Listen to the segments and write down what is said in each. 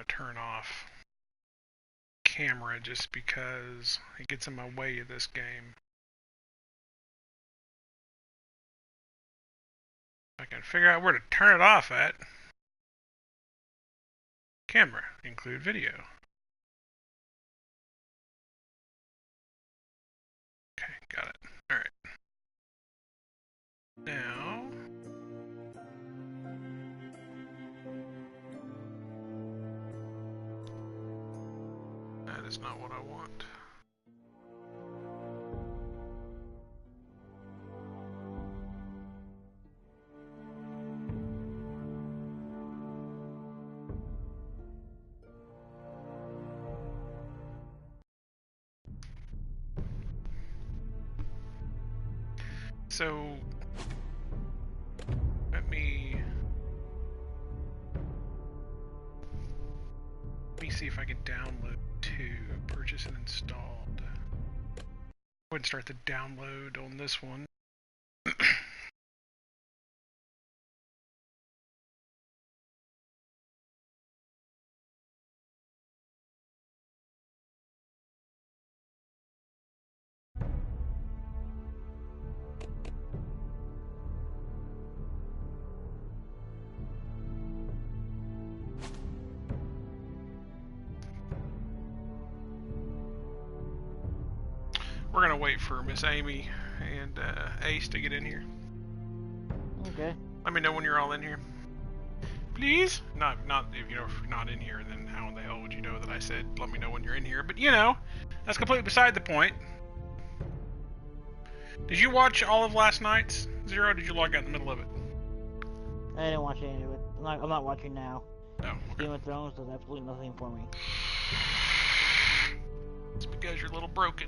to turn off camera just because it gets in my way of this game. I can figure out where to turn it off at. Camera, include video. Okay, got it. Alright. Now... that is not what I want. So, let me see if I can download to purchase and installed. Go ahead and start the download on this one. We're gonna wait for Miss Amy and Ace to get in here. Okay. Let me know when you're all in here, please. Not if you're not in here, then how in the hell would you know that I said let me know when you're in here? But you know, that's completely beside the point. Did you watch all of last night's Zero? Or did you log out in the middle of it? I didn't watch any of it. I'm not watching now. No. Okay. Game of Thrones does absolutely nothing for me. It's because you're a little broken.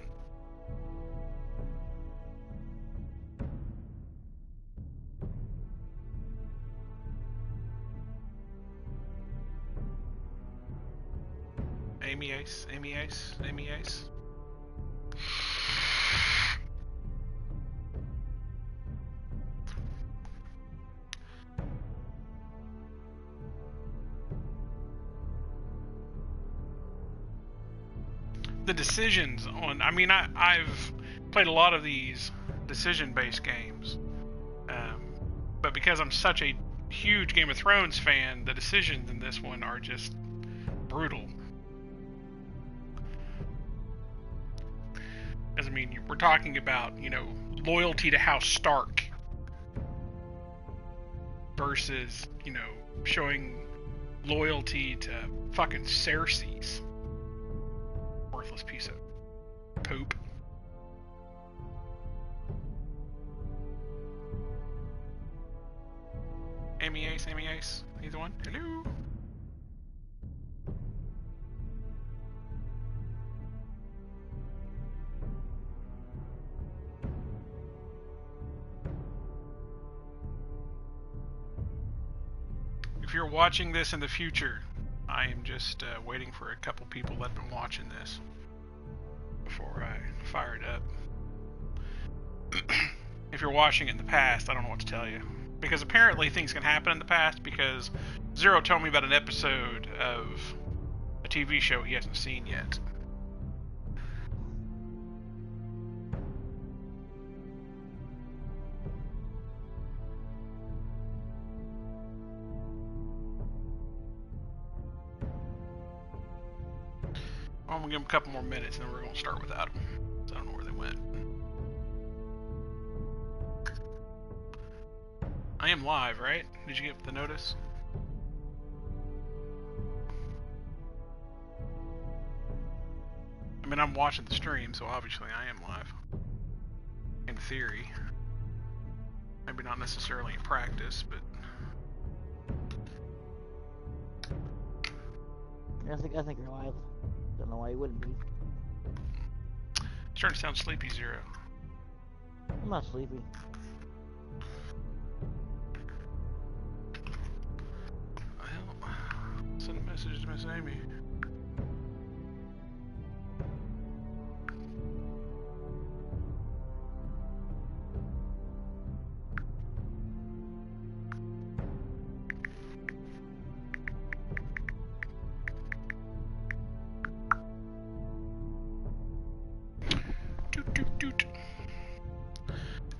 Amy Ace, Amy Ace, Amy Ace. The decisions on, I mean, I've played a lot of these decision-based games, but because I'm such a huge Game of Thrones fan, the decisions in this one are just brutal. Because, I mean, we're talking about, you know, loyalty to House Stark versus, you know, showing loyalty to fucking Cersei's worthless piece of poop. Amy Ace, Amy Ace, either one. Hello. If you're watching this in the future, I am just waiting for a couple people that have been watching this before I fire it up. If you're watching it in the past, I don't know what to tell you. Because apparently things can happen in the past, because Zero told me about an episode of a TV show he hasn't seen yet. I'm gonna give him a couple more minutes, and then we're gonna start without him. So I don't know where they went. I am live, right? Did you get the notice? I mean, I'm watching the stream, so obviously I am live. In theory. Maybe not necessarily in practice, but... I think you're live. Don't know why you wouldn't be. Starting to sound sleepy, Zero. I'm not sleepy. Well, send a message to Miss Amy.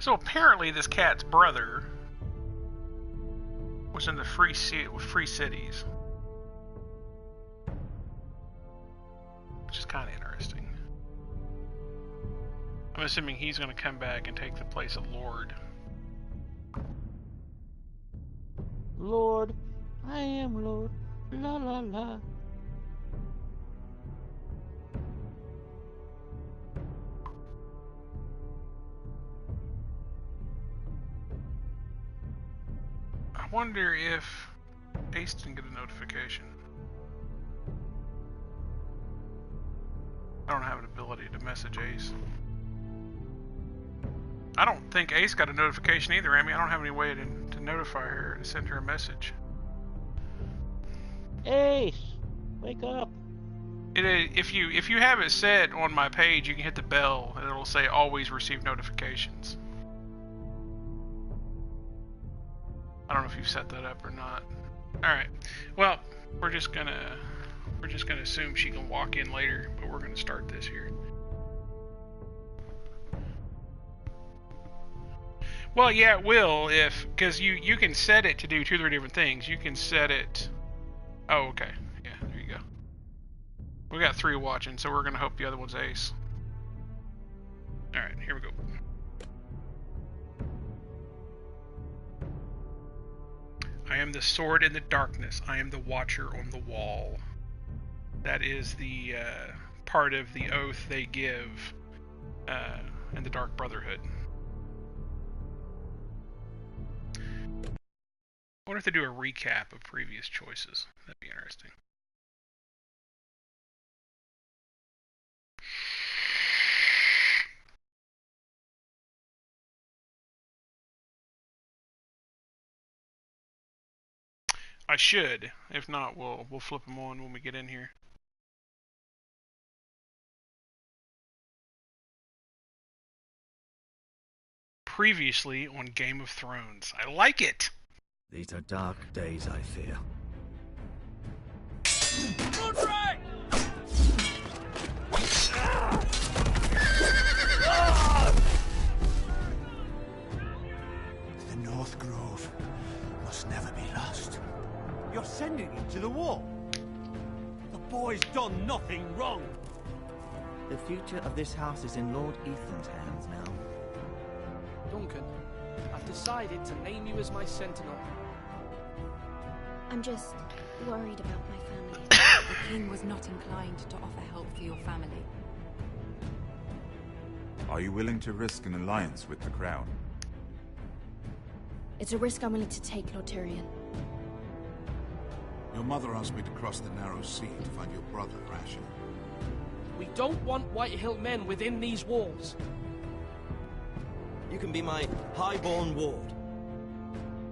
So apparently this cat's brother was in the free cities. Which is kind of interesting. I'm assuming he's going to come back and take the place of Lord. Lord, I am Lord. La la la. I wonder if Ace didn't get a notification. I don't have an ability to message Ace. I don't think Ace got a notification either, Amy. I don't have any way to notify her, to send her a message. Ace, wake up. If you have it set on my page, you can hit the bell and it'll say always receive notifications. I don't know if you've set that up or not. Alright. Well, we're just gonna assume she can walk in later, but we're gonna start this here. Well, yeah, it will, because you can set it to do 2 or 3 different things. You can set it. Oh, okay. Yeah, there you go. We got 3 watching, so we're gonna hope the other one's Ace. Alright, here we go. I am the sword in the darkness. I am the watcher on the wall. That is the part of the oath they give in the Dark Brotherhood. I wonder if they do a recap of previous choices. That'd be interesting. I should. If not, we'll flip them on when we get in here. Previously on Game of Thrones. I like it! These are dark days, I fear. Roderick! The North Grove must never be lost. You're sending him to the war. The boy's done nothing wrong. The future of this house is in Lord Ethan's hands now. Duncan, I've decided to name you as my sentinel. I'm just worried about my family. The king was not inclined to offer help for your family. Are you willing to risk an alliance with the Crown? It's a risk I'm willing to take, Lord Tyrion. Your mother asked me to cross the narrow sea to find your brother, Rasher. We don't want Whitehill men within these walls. You can be my highborn ward.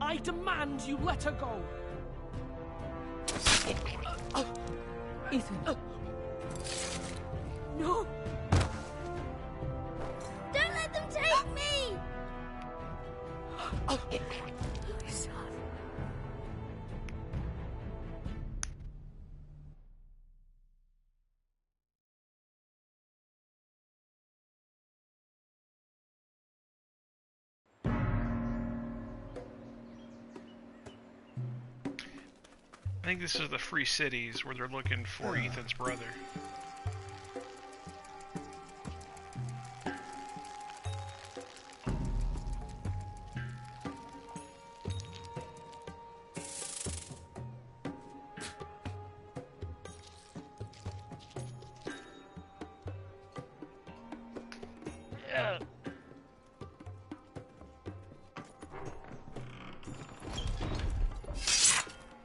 I demand you let her go. Ethan. No! Don't let them take me! Son. I think this is the Free Cities where they're looking for Ethan's brother.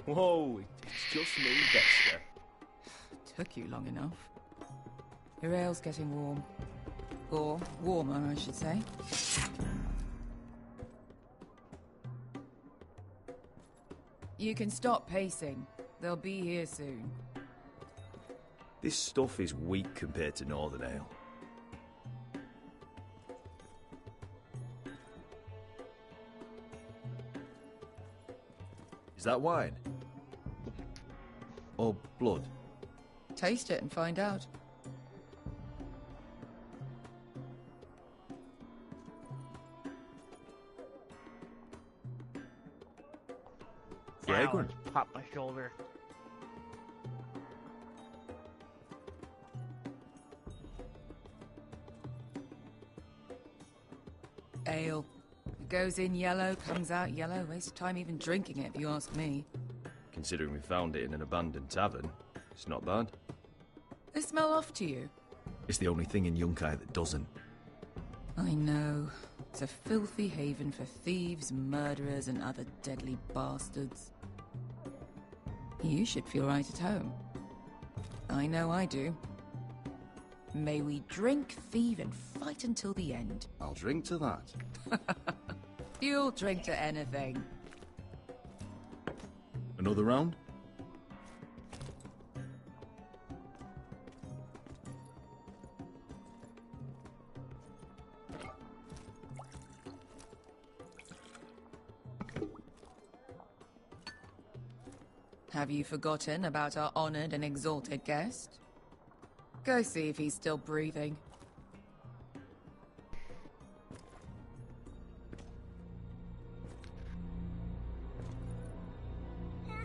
Whoa, it's just me, Dexter. Took you long enough. Your ale's getting warm. Or warmer, I should say. You can stop pacing. They'll be here soon. This stuff is weak compared to Northern Ale. Is that wine? Or blood? Taste it and find out. Flowers pop my shoulder. Ale. It goes in yellow, comes out yellow. Waste of time even drinking it, if you ask me. Considering we found it in an abandoned tavern, it's not bad. They smell off to you? It's the only thing in Yunkai that doesn't. I know. It's a filthy haven for thieves, murderers, and other deadly bastards. You should feel right at home. I know I do. May we drink, thieve, and fight until the end. I'll drink to that. You'll drink to anything. Another round? Have you forgotten about our honored and exalted guest? Go see if he's still breathing.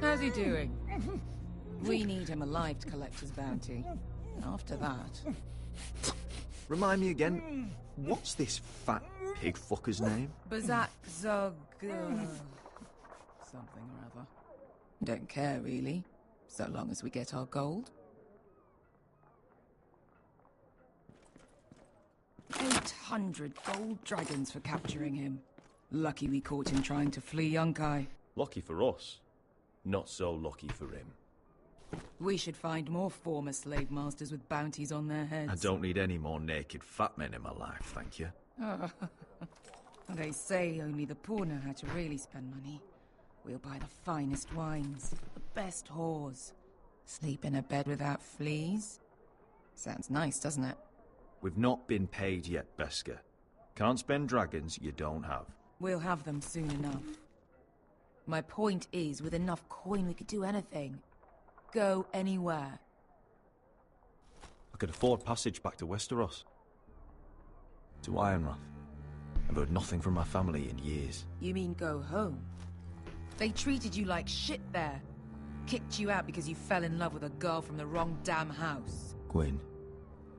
How's he doing? We need him alive to collect his bounty. After that... Remind me again, what's this fat pig fucker's name? Bazak Zog... something or other. Don't care, really. So long as we get our gold. 800 gold dragons for capturing him. Lucky we caught him trying to flee Yunkai. Lucky for us. Not so lucky for him. We should find more former slave masters with bounties on their heads. I don't need any more naked fat men in my life, thank you. They say only the poor know how to really spend money. We'll buy the finest wines, the best whores. Sleep in a bed without fleas. Sounds nice, doesn't it? We've not been paid yet, Beska. Can't spend dragons you don't have. We'll have them soon enough. My point is, with enough coin we could do anything. Go anywhere. I could afford passage back to Westeros. To Ironrath. I've heard nothing from my family in years. You mean go home? They treated you like shit there. Kicked you out because you fell in love with a girl from the wrong damn house. Gwyn.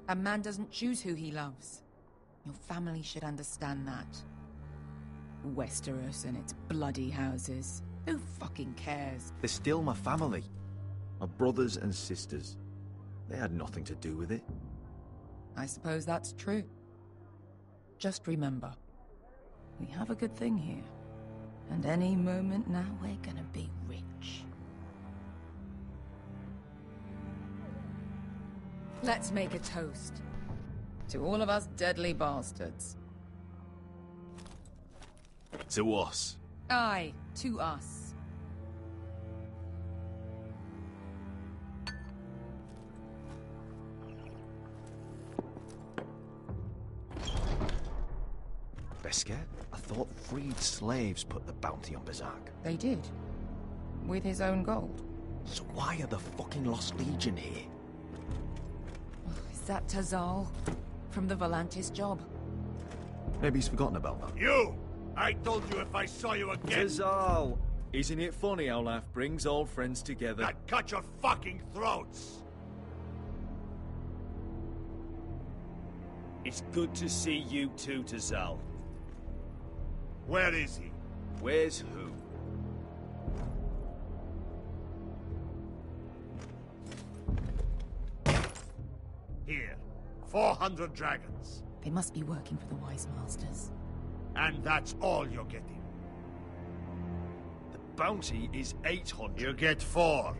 A man doesn't choose who he loves. Your family should understand that. Westeros and its bloody houses. Who fucking cares? They're still my family. My brothers and sisters. They had nothing to do with it. I suppose that's true. Just remember, we have a good thing here. And any moment now, we're gonna be rich. Let's make a toast. To all of us deadly bastards. To us. Aye, to us. Beska, I thought freed slaves put the bounty on Bazak. They did. With his own gold. So why are the fucking Lost Legion here? Is that Tazal? From the Volantis job? Maybe he's forgotten about that. You! I told you if I saw you again... Tazal! Isn't it funny how life brings old friends together? I'd cut your fucking throats! It's good to see you too, Tazal. Where is he? Where's who? Here. 400 dragons. They must be working for the Wise Masters. And that's all you're getting. The bounty is 800. You get 4.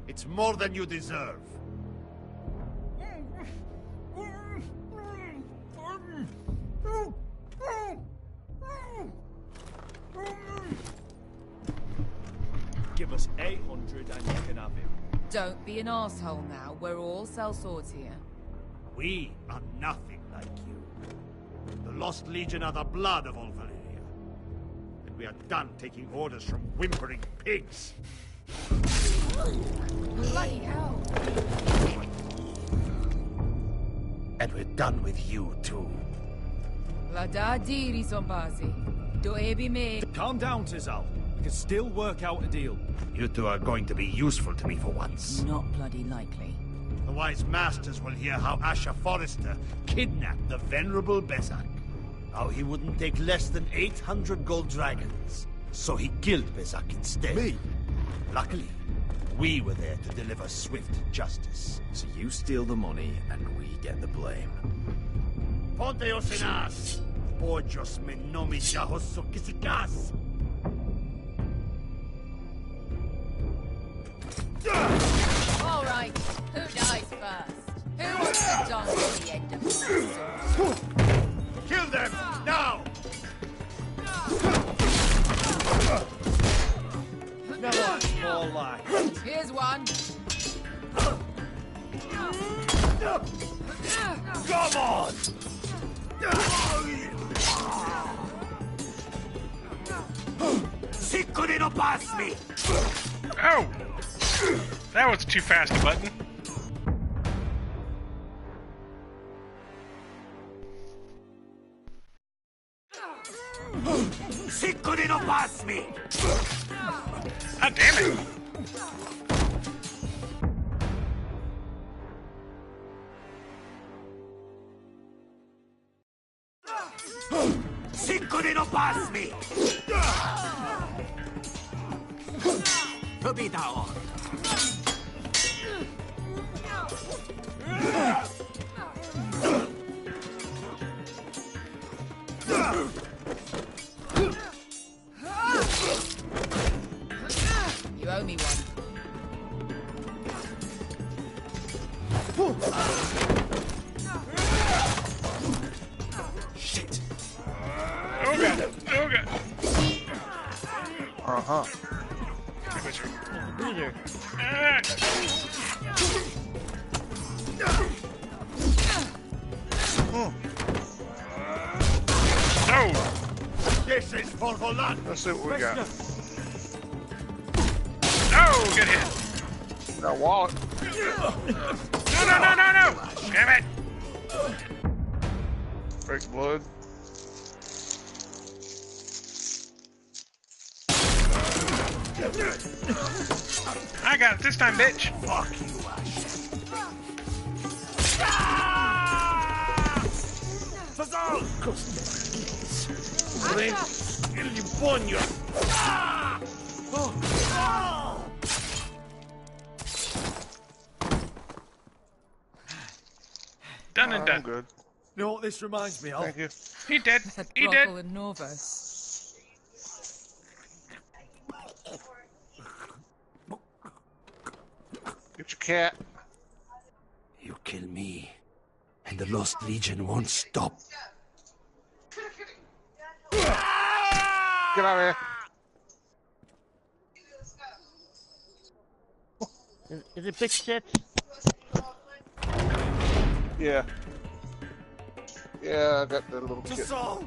It's more than you deserve. Give us 800 and you can have him. Don't be an asshole now. We're all sellswords here. We are nothing like you. The Lost Legion are the blood of all Valyria. And we are done taking orders from whimpering pigs. Bloody hell! And we're done with you, too. La da diri sombasi. Do ebi me. Calm down, Tazal. could still work out a deal. You two are going to be useful to me for once. Not bloody likely. The wise masters will hear how Asher Forrester kidnapped the venerable Bezak. How he wouldn't take less than 800 gold dragons. So he killed Bezak instead. Me? Luckily, we were there to deliver swift justice. So you steal the money and we get the blame. Ponteos en as! Pollos me nomi jahoso kisikas! All right, who dies first? Who wants to dance at the end of the sword? Kill them! Now! No, more like. Here's one. Come on! Si couldn't pass me! Oh! That was too fast a button. Si couldn't pass me! God damn it! Si couldn't pass me! Could be down. You owe me one. Shit. Oh god! Oh god! Uh-huh. Loser. No! This is for Volant. Let's see what we got. No! Good hit! Got a wallet. No! Damn it! Break blood. I got it this time, bitch! Fuck you, Fazal! Il gli pugno! Done and I'm done. good. You know what this reminds me of? Thank you. He dead. That He dead. brothel in Norvos. Get your cat. You kill me, and the Lost Legion won't stop. Get out of here. Is it big shit? Yeah. Yeah, I got the little kid. Assault!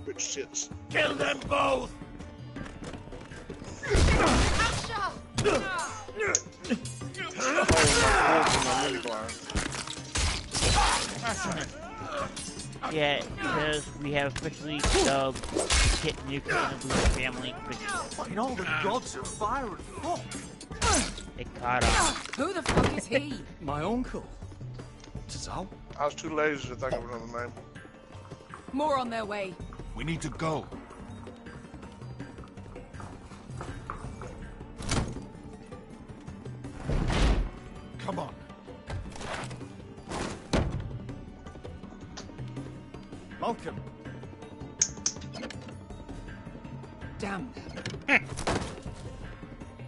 Bitch shits. Kill them both! Yeah, because we have officially dubbed Kit Nuke and the Blue family. In all the gods of fire and fuck. It caught on. Who the fuck is he? My uncle. Tazal? I was too lazy to think of another name. More on their way. We need to go. Come on. Malcolm. Damn.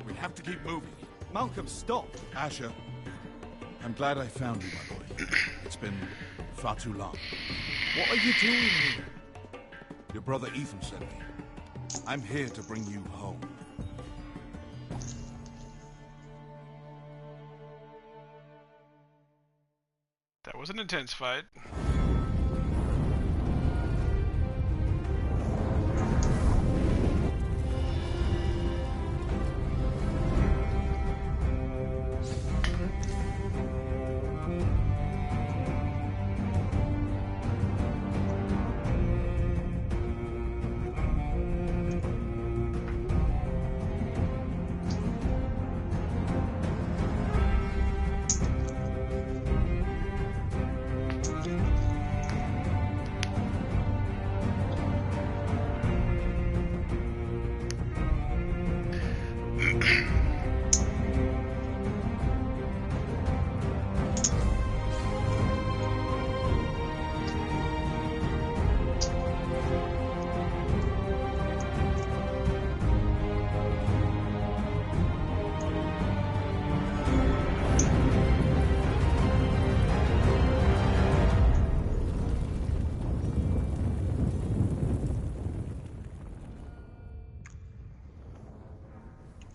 We have to keep moving. Malcolm, stop. Asher, I'm glad I found you, my boy. It's been far too long. What are you doing here? Your brother Ethan sent me. I'm here to bring you home. That was an intense fight.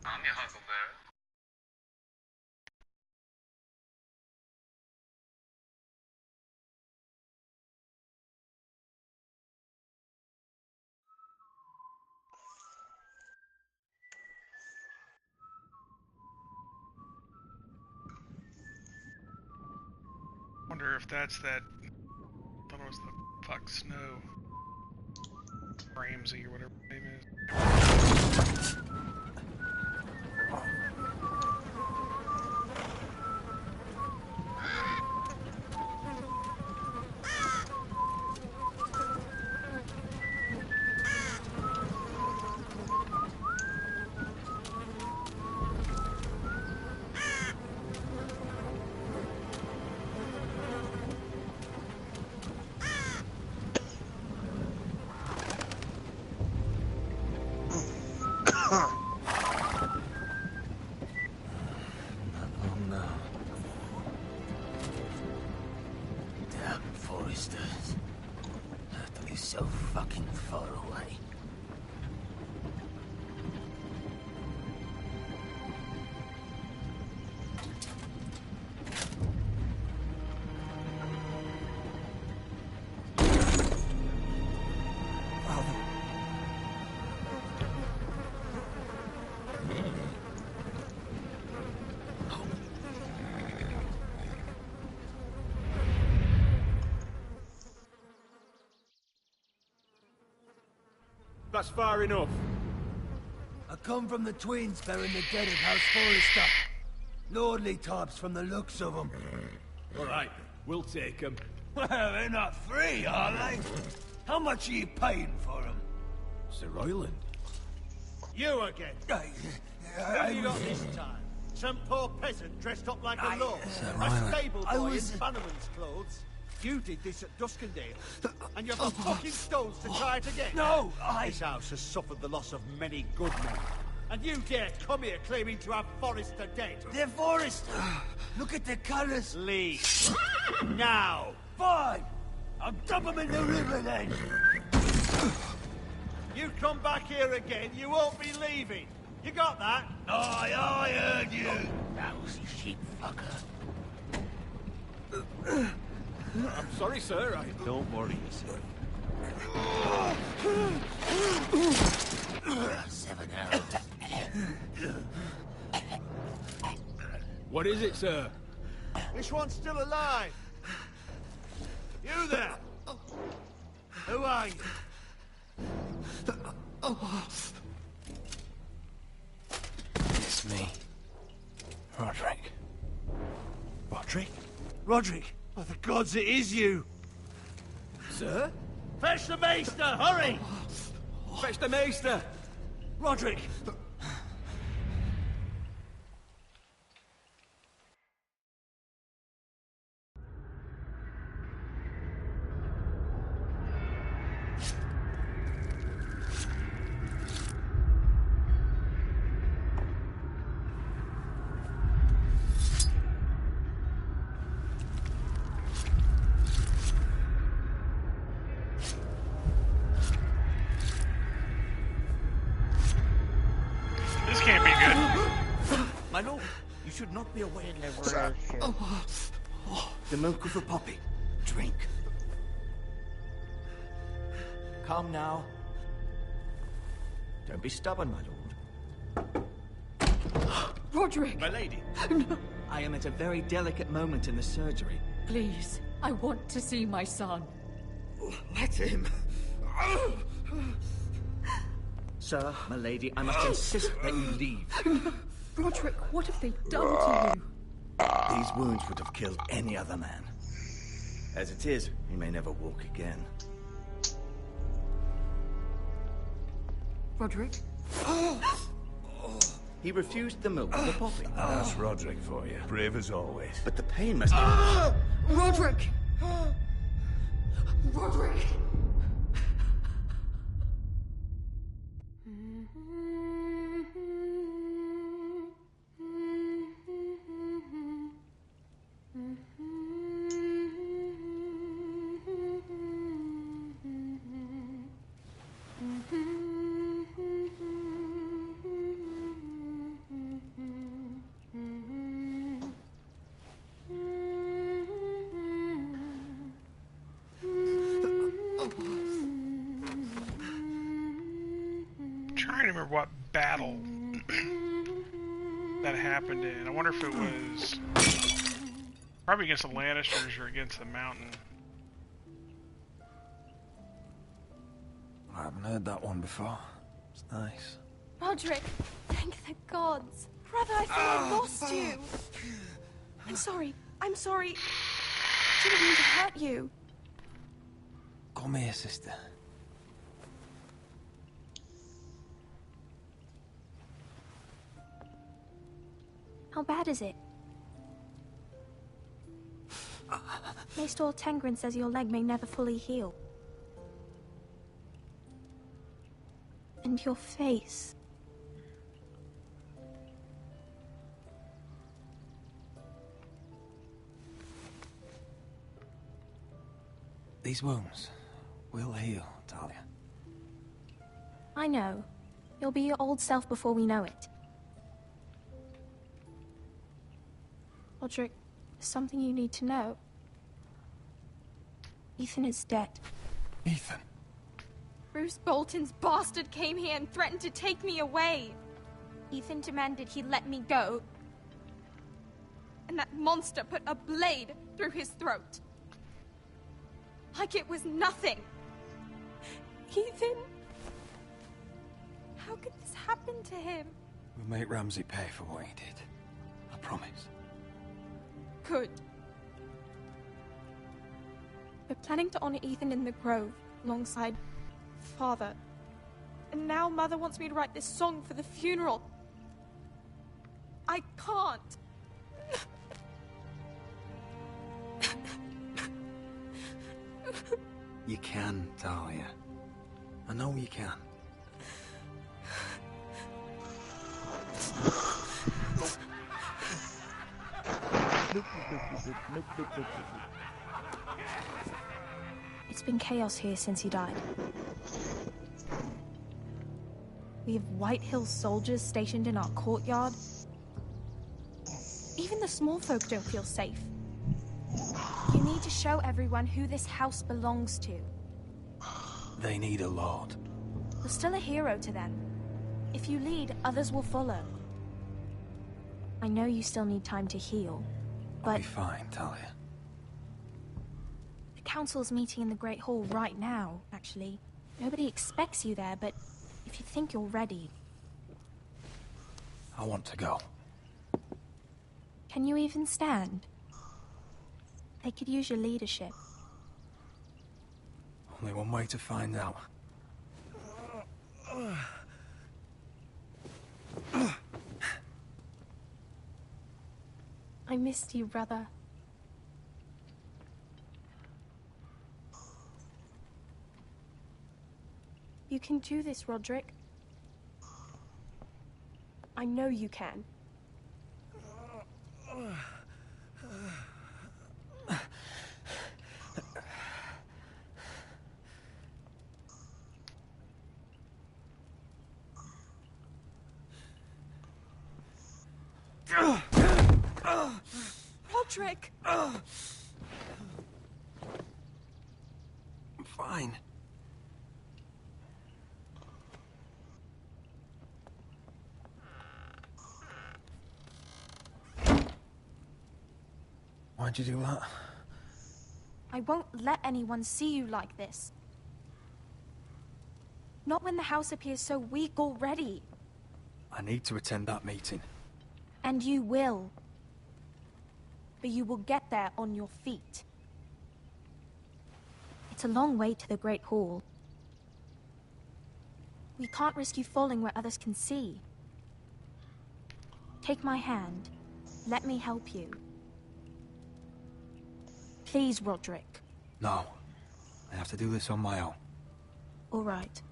I'm your huckleberry. Wonder if that's that. I thought it was the fuck Snow Ramsey or whatever his name is. Damn foresters. They're so fucking far away. That's far enough. I come from the twins bearing the dead of House Forrester. Lordly types from the looks of them. All right, we'll take them. Well, they're not free, are they? How much are you paying for them? Sir Royland. You again. What have you got this time? Some poor peasant dressed up like a lord. A stable boy in bannerman's clothes. You did this at Duskendale, and you've got fucking stones to try it again. No, This house has suffered the loss of many good men. And you dare come here claiming to have Forrester dead. They're Forrester. Look at the colours. Leave. Now. Fine. I'll dump them in the river then. You come back here again, you won't be leaving. You got that? I heard you. Lousy sheep fucker. I'm sorry, sir. Don't worry yourself. 7 hours. What is it, sir? This one's still alive. You there? Who are you? It's me. Roderick. Roderick? Roderick? Oh, the gods, it is you! Sir? Fetch the maester, hurry! Fetch the maester! Roderick! This can't be good. My lord, you should not be away. Never The milk of the poppy. Drink. Come now. Don't be stubborn, my lord. Roderick! My lady. No. I am at a very delicate moment in the surgery. Please, I want to see my son. Let him. Sir, my lady, I must insist that you leave. No. Roderick, what have they done to you? These wounds would have killed any other man. As it is, he may never walk again. Roderick? He refused the milk of the poppy. That's Roderick for you. Brave as always. But the pain must... Roderick! Roderick! even remember what battle that happened in. I wonder if it was probably against the Lannisters or against the Mountain. I haven't heard that one before. It's nice. Roderick, thank the gods. Brother, I thought I lost you. I'm sorry. I'm sorry. Didn't mean to hurt you. Come here, sister. How bad is it? Maester Tengrin says your leg may never fully heal. And your face. These wounds will heal, Talia. I know. You'll be your old self before we know it. Roderick, there's something you need to know. Ethan is dead. Ethan? Bruce Bolton's bastard came here and threatened to take me away. Ethan demanded he let me go. And that monster put a blade through his throat. Like it was nothing. Ethan? How could this happen to him? We'll make Ramsay pay for what he did. I promise. Good. We're planning to honor Ethan in the Grove, alongside Father. And now Mother wants me to write this song for the funeral. I can't. You can, Talia. I know you can. It's been chaos here since he died. We have White Hill soldiers stationed in our courtyard. Even the small folk don't feel safe. You need to show everyone who this house belongs to. They need a lord. You're still a hero to them. If you lead, others will follow. I know you still need time to heal, but... I'll be fine, Talia. The council's meeting in the Great Hall right now, actually. Nobody expects you there, but if you think you're ready... I want to go. Can you even stand? They could use your leadership. Only one way to find out. I missed you, brother. You can do this, Roderick. I know you can. Roderick! I'm fine. Why'd you do that? I won't let anyone see you like this. Not when the house appears so weak already. I need to attend that meeting. And you will. But you will get there on your feet. It's a long way to the Great Hall. We can't risk you falling where others can see. Take my hand. Let me help you. Please, Roderick. No. I have to do this on my own. All right.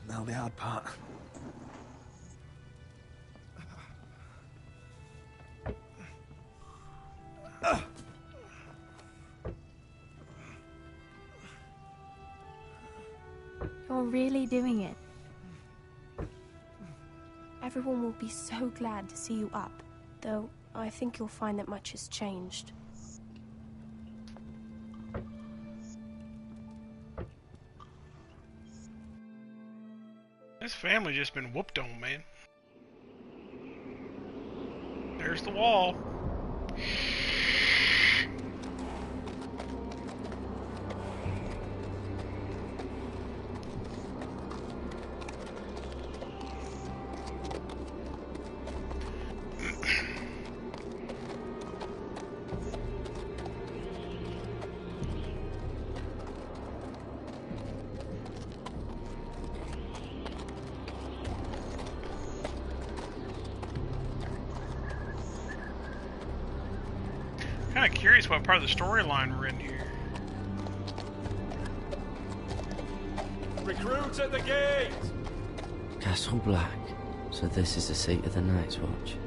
Now the hard part. You're really doing it. Everyone will be so glad to see you up. Though, I think you'll find that much has changed. This family just been whooped on, man. There's the wall. Kind of curious what part of the storyline we're in here. Recruits at the gate! Castle Black. So this is the seat of the Night's Watch.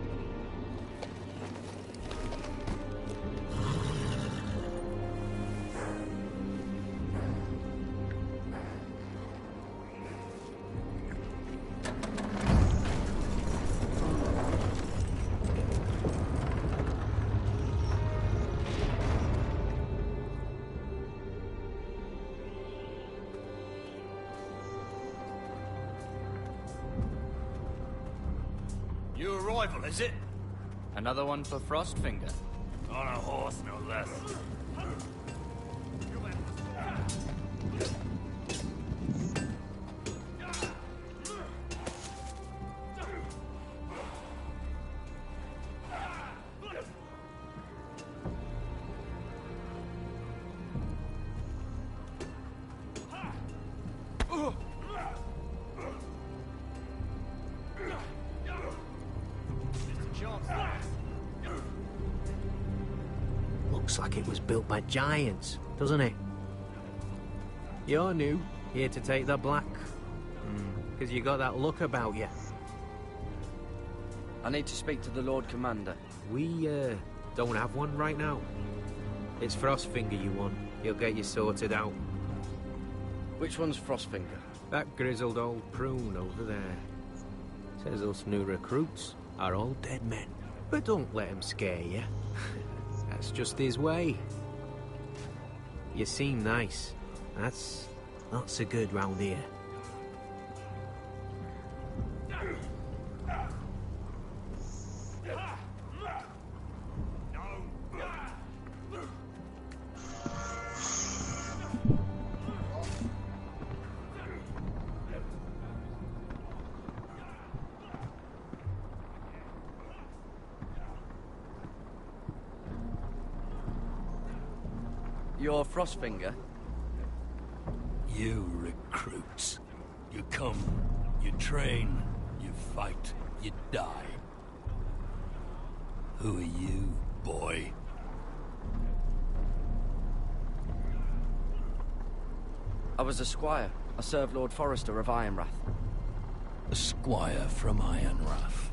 New arrival, is it? Another one for Frostfinger. On a horse, no less. Looks like it was built by giants, doesn't it? You're new, here to take the black. Because you got that look about you. I need to speak to the Lord Commander. We, don't have one right now. It's Frostfinger you want. He'll get you sorted out. Which one's Frostfinger? That grizzled old prune over there. Says us new recruits are all dead men. But don't let him scare you. That's just his way. You seem nice. That's not so good round here. You're Frostfinger? You recruits. You come, you train, you fight, you die. Who are you, boy? I was a squire. I served Lord Forrester of Ironrath. A squire from Ironrath.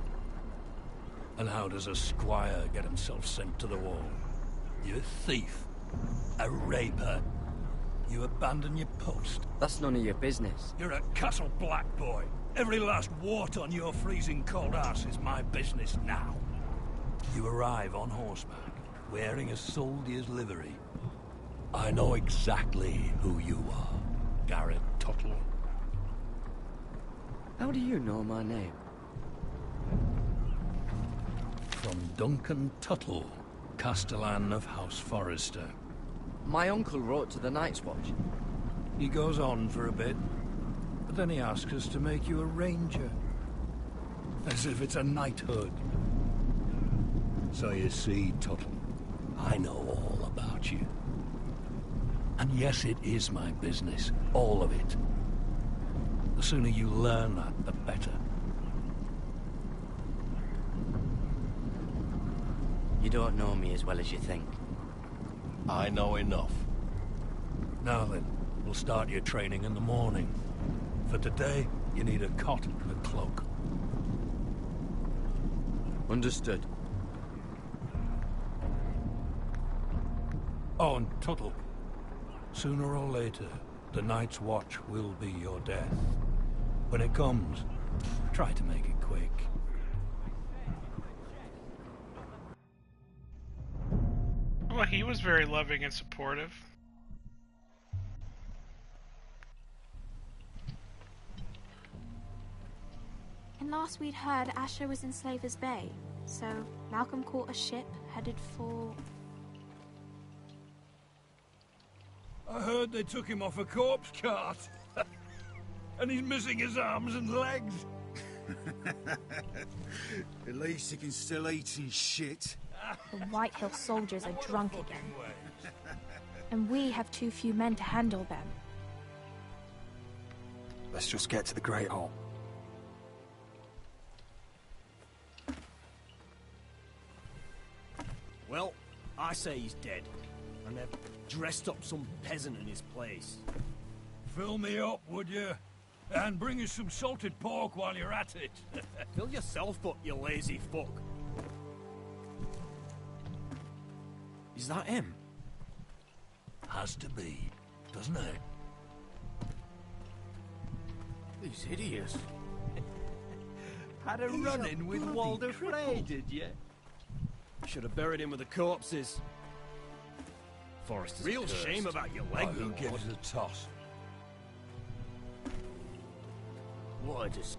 And how does a squire get himself sent to the wall? You thief. A raper. You abandon your post. That's none of your business. You're a Castle Black boy. Every last wart on your freezing cold ass is my business now. You arrive on horseback, wearing a soldier's livery. I know exactly who you are, Garrett Tuttle. How do you know my name? From Duncan Tuttle, Castellan of House Forrester. My uncle wrote to the Night's Watch. He goes on for a bit, but then he asks us to make you a ranger. As if it's a knighthood. So you see, Tuttle, I know all about you. And yes, it is my business, all of it. The sooner you learn that, the better. You don't know me as well as you think. I know enough. Now then, we'll start your training in the morning. For today, you need a cot and a cloak. Understood. Oh, and Tuttle, sooner or later, The Night's Watch will be your death. When it comes, try to make it quick. Well, he was very loving and supportive. And last we'd heard, Asher was in Slaver's Bay. So Malcolm caught a ship headed for... I heard they took him off a corpse cart. And he's missing his arms and legs. At least he can still eat his shit. The White Hill soldiers are drunk again. And we have too few men to handle them. Let's just get to the Great Hall. Well, I say he's dead. And they've dressed up some peasant in his place. Fill me up, would you? And bring us some salted pork while you're at it. Fill yourself up, you lazy fuck. Is that him? Has to be, doesn't it? He's hideous. Had a run-in with Walder Frey, did you? Should have buried him with the corpses. Forrest is Real cursed. shame about your leg, Who Lord. gives a toss? What a dis...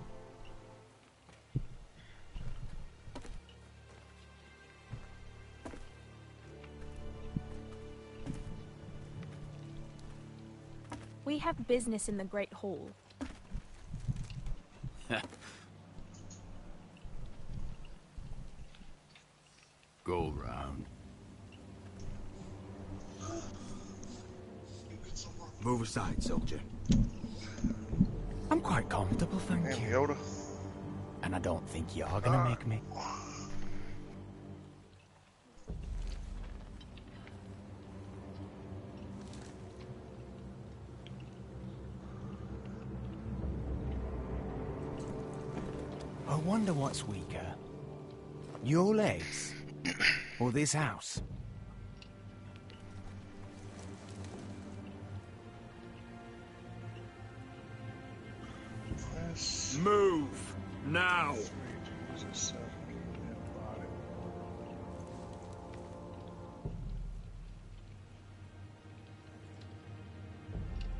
We have business in the Great Hall. Go round. Move aside, soldier. I'm quite comfortable, thank Damn, you. Yoda. And I don't think you're gonna make me. I wonder what's weaker. Your legs? Or this house? Move! Now!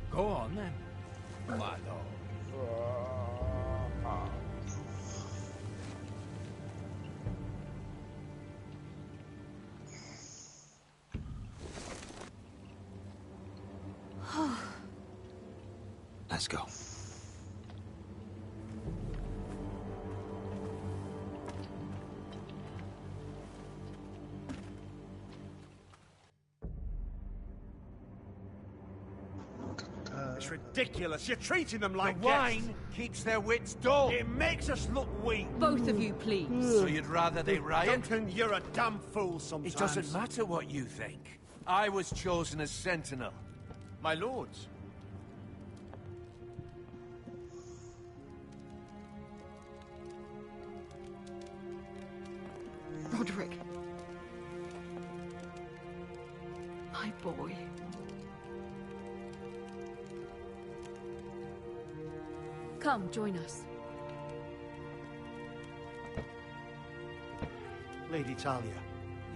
Go on then, my lord. Let's go. It's ridiculous. You're treating them like The wine keeps their wits dull. It makes us look weak. Both of you, please. So you'd rather they riot? Duncan, you're a damn fool sometimes. It doesn't matter what you think. I was chosen as sentinel. My lords. Roderick. My boy. Come, join us. Lady Talia,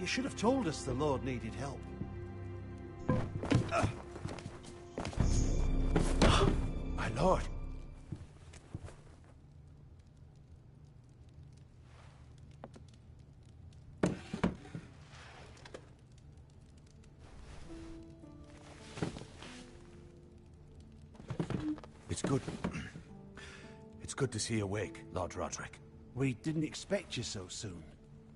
you should have told us the Lord needed help. My lord. It's good. It's good to see you awake, Lord Roderick. We didn't expect you so soon.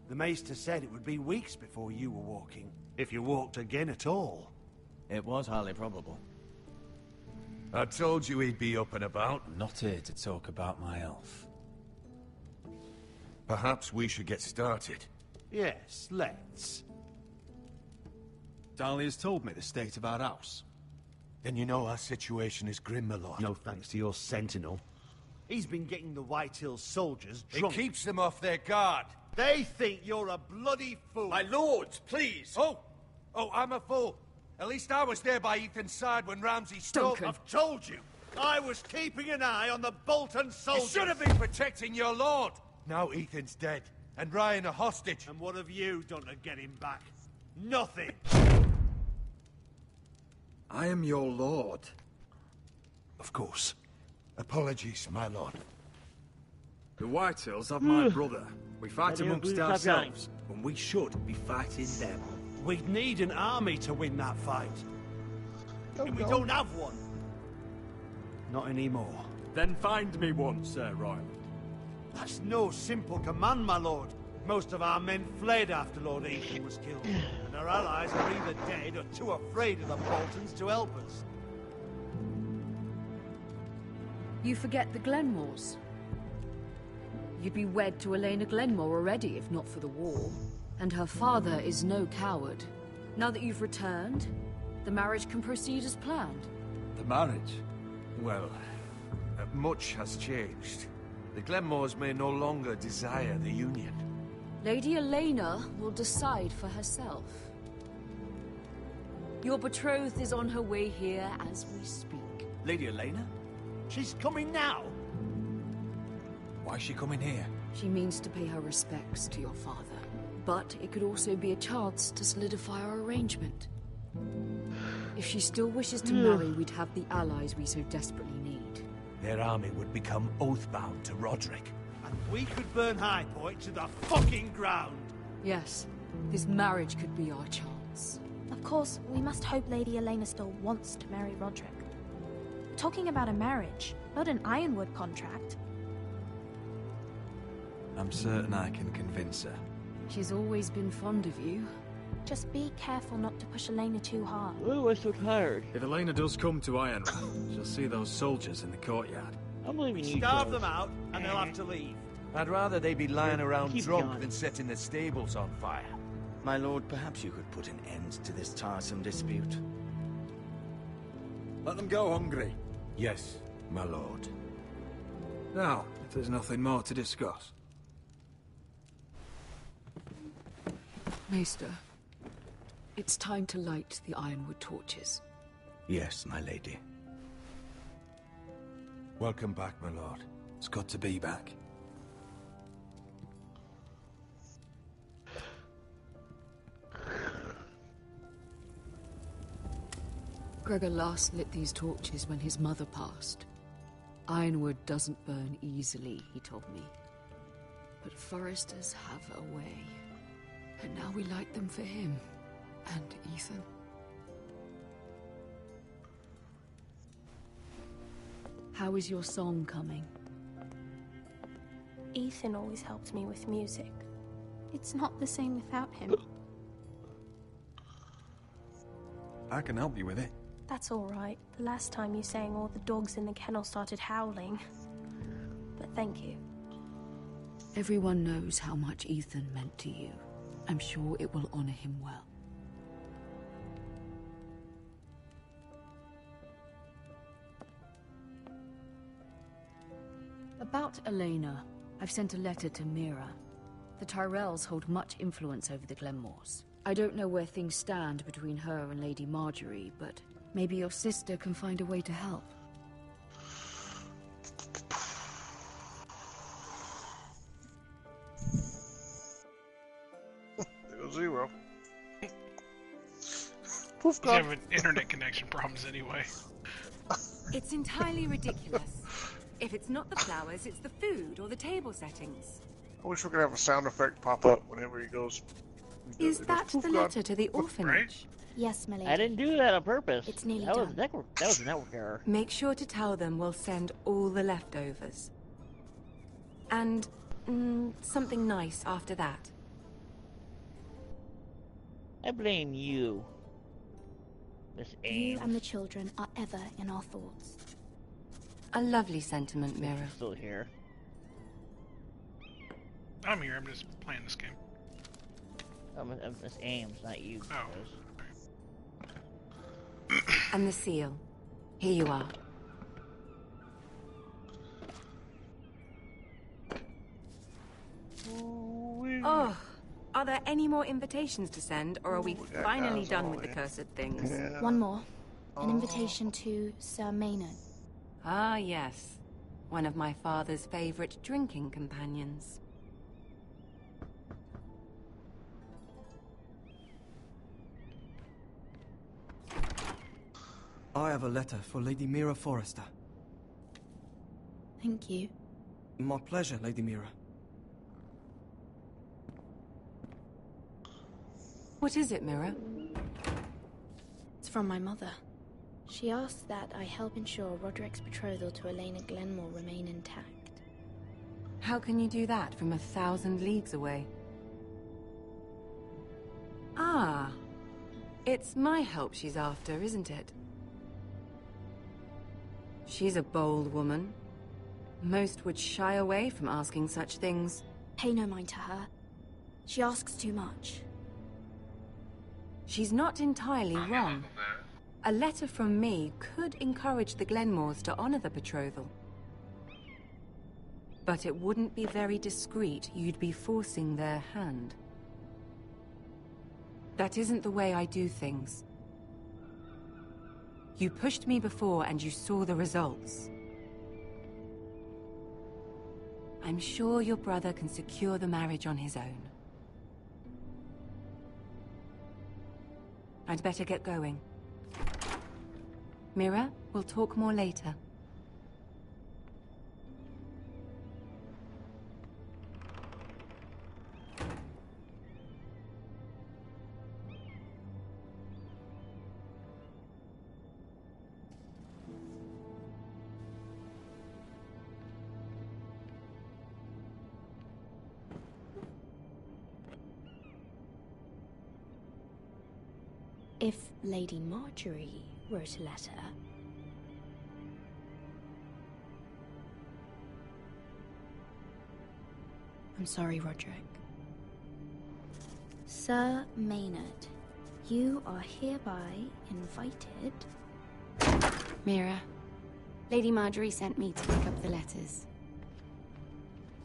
The Maester said it would be weeks before you were walking, if you walked again at all. It was highly probable. I told you he'd be up and about. Not here to talk about my elf. Perhaps we should get started. Yes, let's. Dahlia's told me the state of our house. Then you know our situation is grim, my lord. No thanks to your sentinel. He's been getting the White Hill soldiers drunk. It keeps them off their guard. They think you're a bloody fool. My lords, please! Oh, I'm a fool. At least I was there by Ethan's side when Ramsay stole... Duncan. I've told you! I was keeping an eye on the Bolton You soldiers! should have been protecting your lord! Now Ethan's dead, and Ryan a hostage. And what have you done to get him back? Nothing! I am your lord. Of course. Apologies, my lord. The Whitehills have my brother. We fight amongst ourselves, when we should be fighting them. We'd need an army to win that fight. And we don't have one. Not anymore. Then find me one, Sir Royal. That's no simple command, my lord. Most of our men fled after Lord Ethan was killed, and our allies are either dead or too afraid of the Boltons to help us. You forget the Glenmores. You'd be wed to Elena Glenmore already, if not for the war. And her father is no coward. Now that you've returned, the marriage can proceed as planned. The marriage? Well, much has changed. The Glenmores may no longer desire the union. Lady Elena will decide for herself. Your betrothed is on her way here as we speak. Lady Elena? She's coming now? Why is she coming here? She means to pay her respects to your father. But it could also be a chance to solidify our arrangement. If she still wishes to marry, we'd have the allies we so desperately need. Their army would become oath-bound to Roderick. And we could burn High Point to the fucking ground! Yes, this marriage could be our chance. Of course, we must hope Lady Elena still wants to marry Roderick. Talking about a marriage, not an Ironwood contract. I'm certain I can convince her. She's always been fond of you. Just be careful not to push Elena too hard. Oh, I'm so tired. If Elena does come to Ironrath, she'll see those soldiers in the courtyard. I'm leaving you. Starve them out, and they'll have to leave. I'd rather they be lying around Keep drunk going. than setting the stables on fire. My lord, perhaps you could put an end to this tiresome dispute. Let them go hungry. Yes, my lord. Now, if there's nothing more to discuss. Maester, it's time to light the Ironwood torches. Yes, my lady. Welcome back, my lord. It's good to be back. Gregor last lit these torches when his mother passed. Ironwood doesn't burn easily, he told me. But foresters have a way. And now we light them for him. And Ethan. How is your song coming? Ethan always helped me with music. It's not the same without him. I can help you with it. That's all right. The last time you sang, all the dogs in the kennel started howling. But thank you. Everyone knows how much Ethan meant to you. I'm sure it will honor him well. About Elena, I've sent a letter to Mira. The Tyrells hold much influence over the Glenmores. I don't know where things stand between her and Lady Marjorie, but maybe your sister can find a way to help. Zero. Poof, you have internet connection problems anyway. It's entirely ridiculous. If it's not the flowers, it's the food or the table settings. I wish we could have a sound effect pop up whenever he goes. Is that the letter to the orphanage? Right? Yes, my lady. I didn't do that on purpose. It's nearly that done. Was a network error. Make sure to tell them we'll send all the leftovers. And something nice after that. I blame you, Miss Ames. You and the children are ever in our thoughts. A lovely sentiment, Mira. Still here. I'm here. I'm just playing this game. Oh, Miss Ames, not you. Oh. And the seal. Here you are. Oh, are there any more invitations to send, or are we finally done with the cursed things? One more. An invitation to Sir Maynard. Ah, yes. One of my father's favorite drinking companions. I have a letter for Lady Mira Forrester. Thank you. My pleasure, Lady Mira. What is it, Mira? It's from my mother. She asks that I help ensure Roderick's betrothal to Elena Glenmore remain intact. How can you do that from 1,000 leagues away? Ah, it's my help she's after, isn't it? She's a bold woman. Most would shy away from asking such things. Pay no mind to her. She asks too much. She's not entirely wrong. A letter from me could encourage the Glenmores to honor the betrothal. But it wouldn't be very discreet. You'd be forcing their hand. That isn't the way I do things. You pushed me before and you saw the results. I'm sure your brother can secure the marriage on his own. I'd better get going. Mira, we'll talk more later. If Lady Marjorie wrote a letter... I'm sorry, Roderick. Sir Maynard, you are hereby invited... Mira, Lady Marjorie sent me to pick up the letters.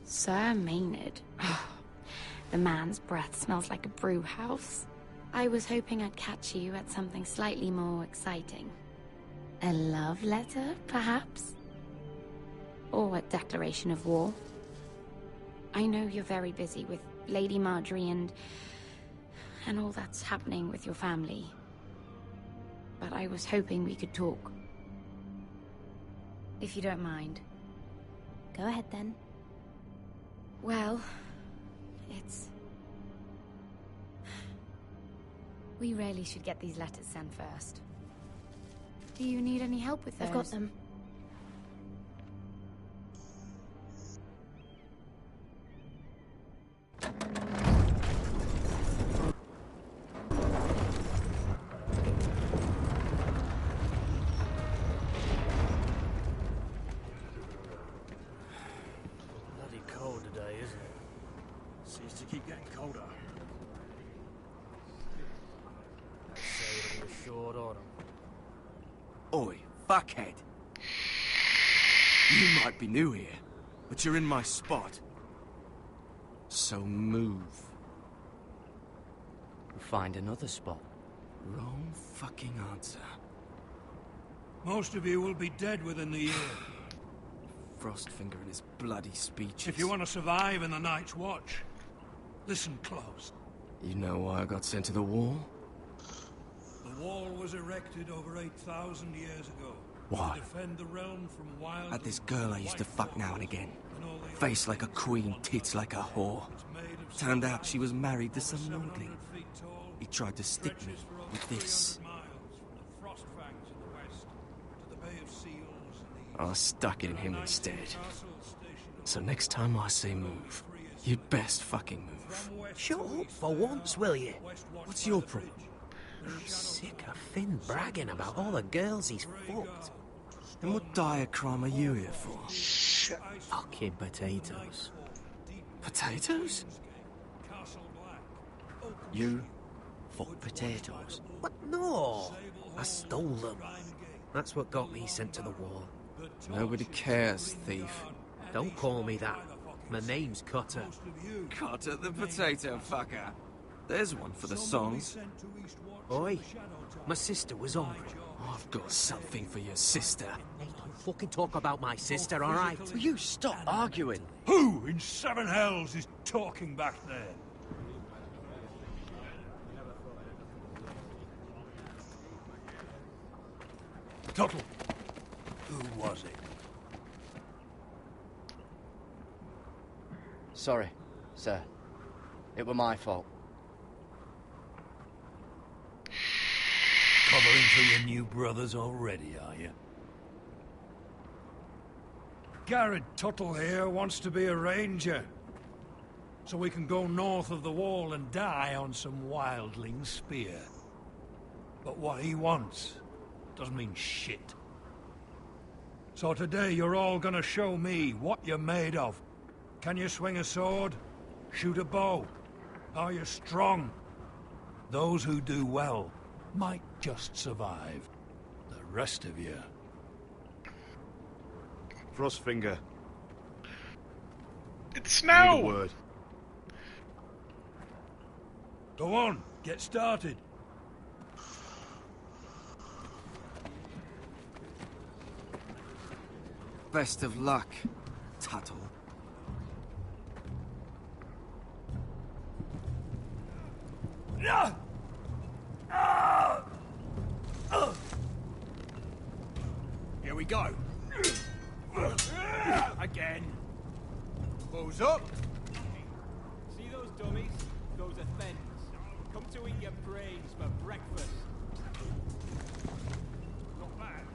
Sir Maynard. The man's breath smells like a brew house. I was hoping I'd catch you at something slightly more exciting. A love letter, perhaps? Or a declaration of war? I know you're very busy with Lady Marjorie and all that's happening with your family. But I was hoping we could talk. If you don't mind. Go ahead, then. Well, it's... We really should get these letters sent first. Do you need any help with those? I've got them. Bloody cold today, isn't it? Seems to keep getting colder. They say it'll be a short autumn. Oi, fuckhead. You might be new here, but you're in my spot. So move. Find another spot. Wrong fucking answer. Most of you will be dead within the year. Frostfinger and his bloody speeches. If you want to survive in the Night's Watch, listen close. You know why I got sent to the wall? The wall was erected over 8,000 years ago. Why? To defend the realm from wild... Had this girl I used to fuck now and again. Face like a queen, tits like a whore. Turned out she was married to some nobling. He tried to stick me with this. I stuck it in him instead. So next time I say move, you'd best fucking move. Shut up for once, will you? What's your problem? I'm sick of Finn bragging about all the girls he's fucked. And what dire crime are you here for? Fucking potatoes. Potatoes? You Fuck potatoes? What? No! I stole them. That's what got me sent to the wall. Nobody cares, thief. Don't call me that. My name's Cutter. Cutter the potato fucker. There's one for the songs. Oi, my sister was hungry. I've got something for your sister. Hey, don't fucking talk about my sister, alright? Will you stop arguing? Who in seven hells is talking back there? Tuttle, who was it? Sorry, sir. It were my fault. Covering for your new brothers already, are you? Garrett Tuttle here wants to be a ranger. So we can go north of the wall and die on some wildling spear. But what he wants doesn't mean shit. So today you're all gonna show me what you're made of. Can you swing a sword? Shoot a bow? Are you strong? Those who do well might just survive. The rest of you... Frostfinger. It's snow! Need a word. Go on, get started. Best of luck, Tuttle. Here we go. Again. Who's up? See those dummies? Those are Fens. Come to eat your brains for breakfast. Not bad.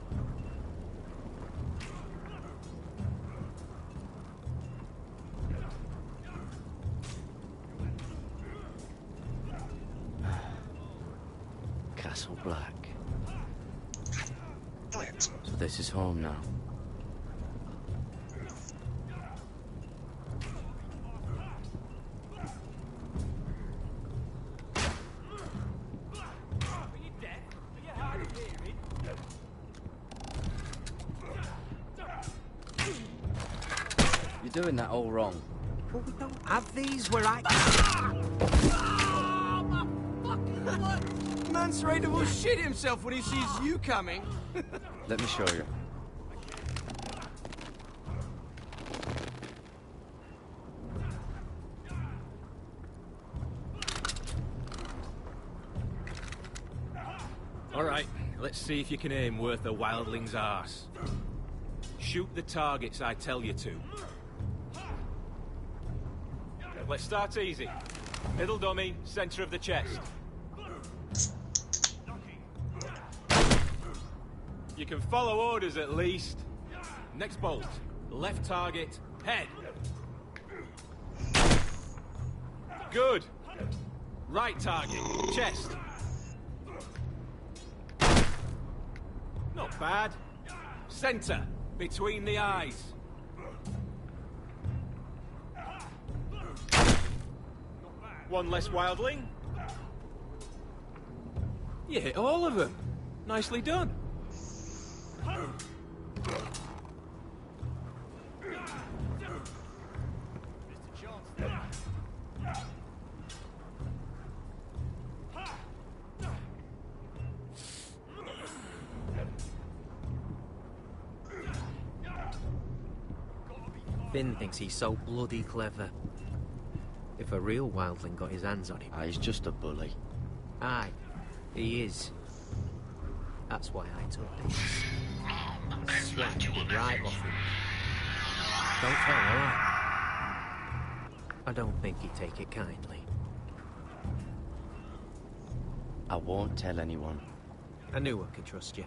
Castle Black. So this is home now. You're doing that all wrong. Well, we don't have these where I... Man's ready to shit himself when he sees you coming. Let me show you. Alright, let's see if you can aim worth a wildling's arse. Shoot the targets I tell you to. Let's start easy. Middle dummy, center of the chest. You can follow orders at least. Next bolt. Left target, head. Good. Right target, chest. Not bad. Center, between the eyes. One less wildling. You hit all of them. Nicely done. Finn thinks he's so bloody clever. If a real wildling got his hands on him... Ah, he's just a bully. Aye, he is. That's why I took this. Swag it right off him. Don't tell, alright? I don't think he'd take it kindly. I won't tell anyone. I knew I could trust you.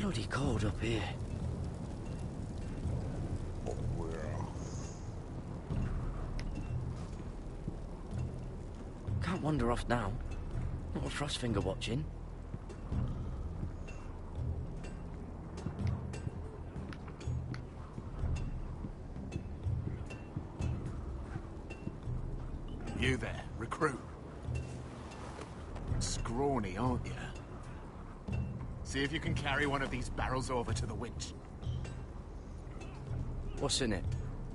bloody cold up here. Can't wander off now. Not with Frostfinger watching. You there, recruit? Scrawny, aren't you? See if you can carry one of these barrels over to the winch. What's in it?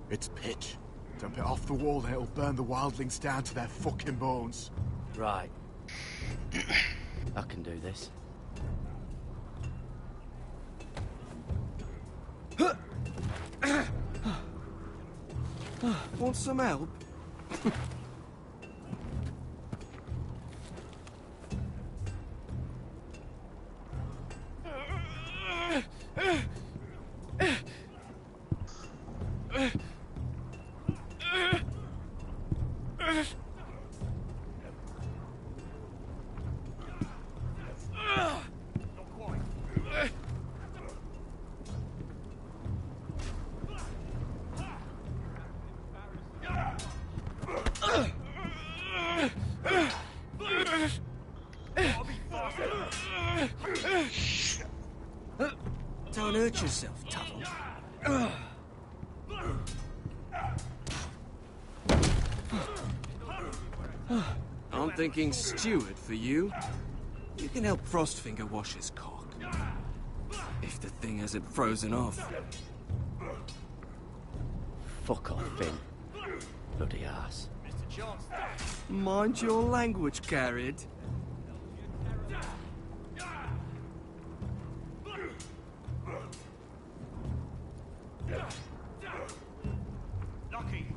It's pitch. Dump it off the wall and it'll burn the wildlings down to their fucking bones. Right. I can do this. Want some help? Don't hurt yourself, Tuttle. I'm thinking steward for you. You can help Frostfinger wash his cock. If the thing hasn't frozen off. Fuck off, Finn. Bloody ass. Mind your language, Carrot. Lucky.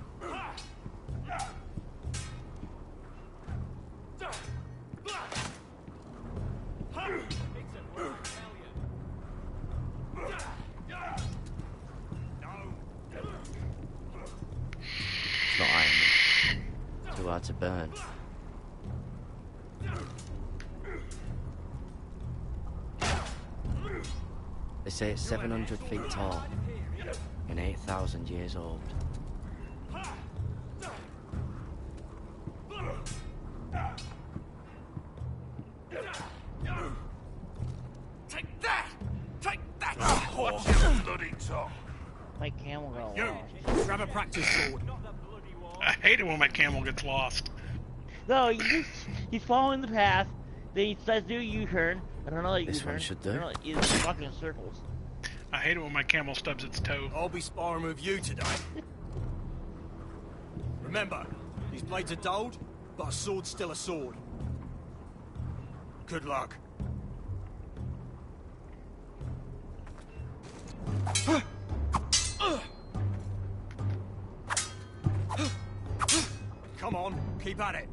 It's not iron. Too hard to burn. They say it's 700 feet tall and 8,000 years old. Take that! Take that! Watch your bloody tongue. My camel got You, lost. grab a practice sword. I hate it when my camel gets lost. No, he's following the path, then he decides to do a U-turn. I don't know what This U-turn. one should do. I don't know, it's fucking in circles. I hate it when my camel stubs its toe. I'll be sparring with you today. Remember, these blades are dulled, but a sword's still a sword. Good luck. Come on, keep at it.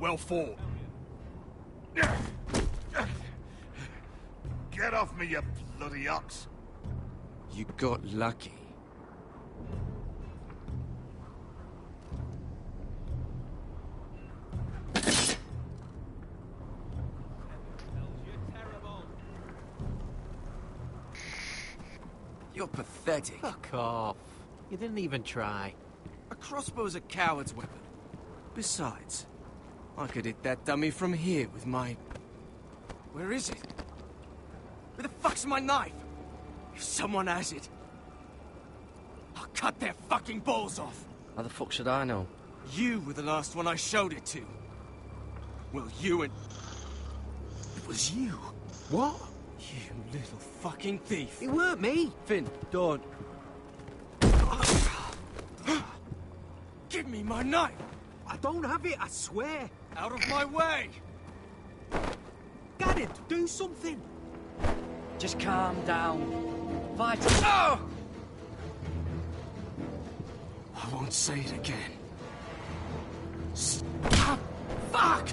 Well fought. Get off me, you bloody ox. You got lucky. You're pathetic. Fuck off. You didn't even try. A crossbow's a coward's weapon. Besides, I could hit that dummy from here with my... Where is it? Where the fuck's my knife? If someone has it, I'll cut their fucking balls off. How the fuck should I know? You were the last one I showed it to. Well, you and... It was you. What? You little fucking thief. It weren't me. Finn, don't. Give me my knife! I don't have it, I swear. Out of my way! Garrett, do something. Just calm down. Fight it. Oh! I won't say it again. Stop! Fuck!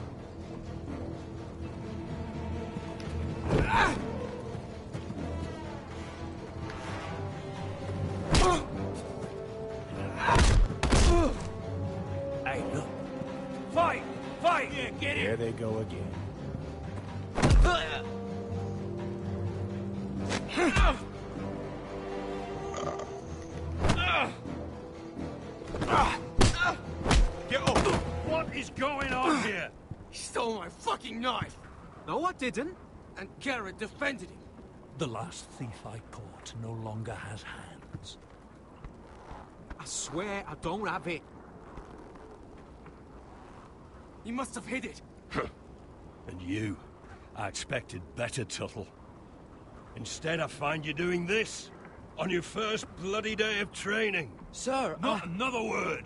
Here they go again. Get up! What is going on here? He stole my fucking knife! No, I didn't. And Garrett defended him. The last thief I caught no longer has hands. I swear I don't have it. He must have hid it. And you, I expected better, Tuttle. Instead, I find you doing this on your first bloody day of training. Sir, Not another word.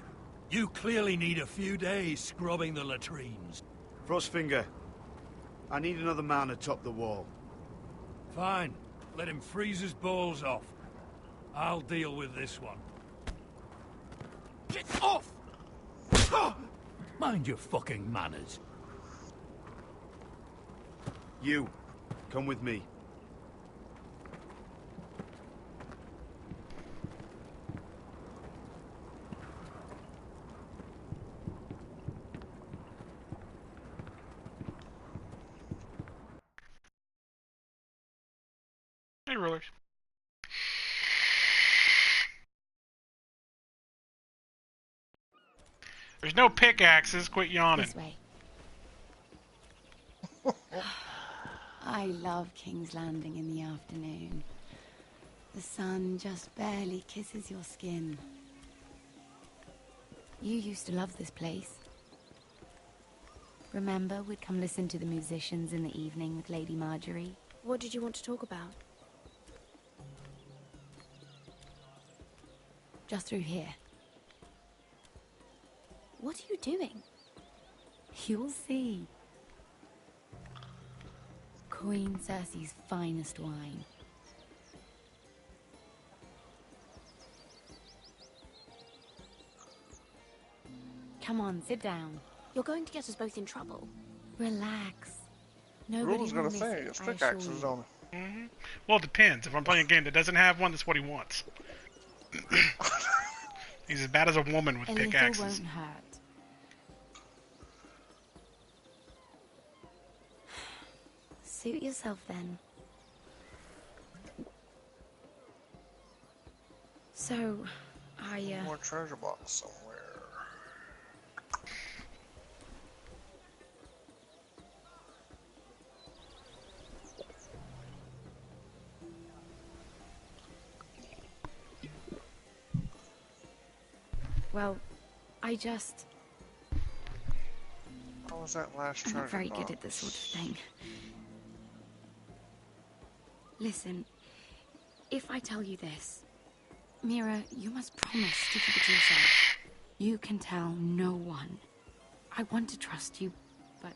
You clearly need a few days scrubbing the latrines. Frostfinger, I need another man atop the wall. Fine. Let him freeze his balls off. I'll deal with this one. Get off! Mind your fucking manners. You, come with me. Hey, rulers. There's no pickaxes. Quit yawning. This way. I love King's Landing in the afternoon. The sun just barely kisses your skin. You used to love this place. Remember, we'd come listen to the musicians in the evening with Lady Marjorie? What did you want to talk about? Just through here. What are you doing? You'll see. Queen Cersei's finest wine. Come on, sit down. You're going to get us both in trouble. Relax. Rule's Nobody got a will miss thing. it, It's I assure pickaxes you. on it. Mm-hmm. Well, it depends. If I'm playing a game that doesn't have one, that's what he wants. He's as bad as a woman with A pickaxes. little won't hurt. Suit yourself then. So, More treasure box somewhere. Well, I just... What was that last I'm treasure not very box? good at this sort of thing. Listen, if I tell you this, Mira, you must promise to keep it to yourself. You can tell no one. I want to trust you, but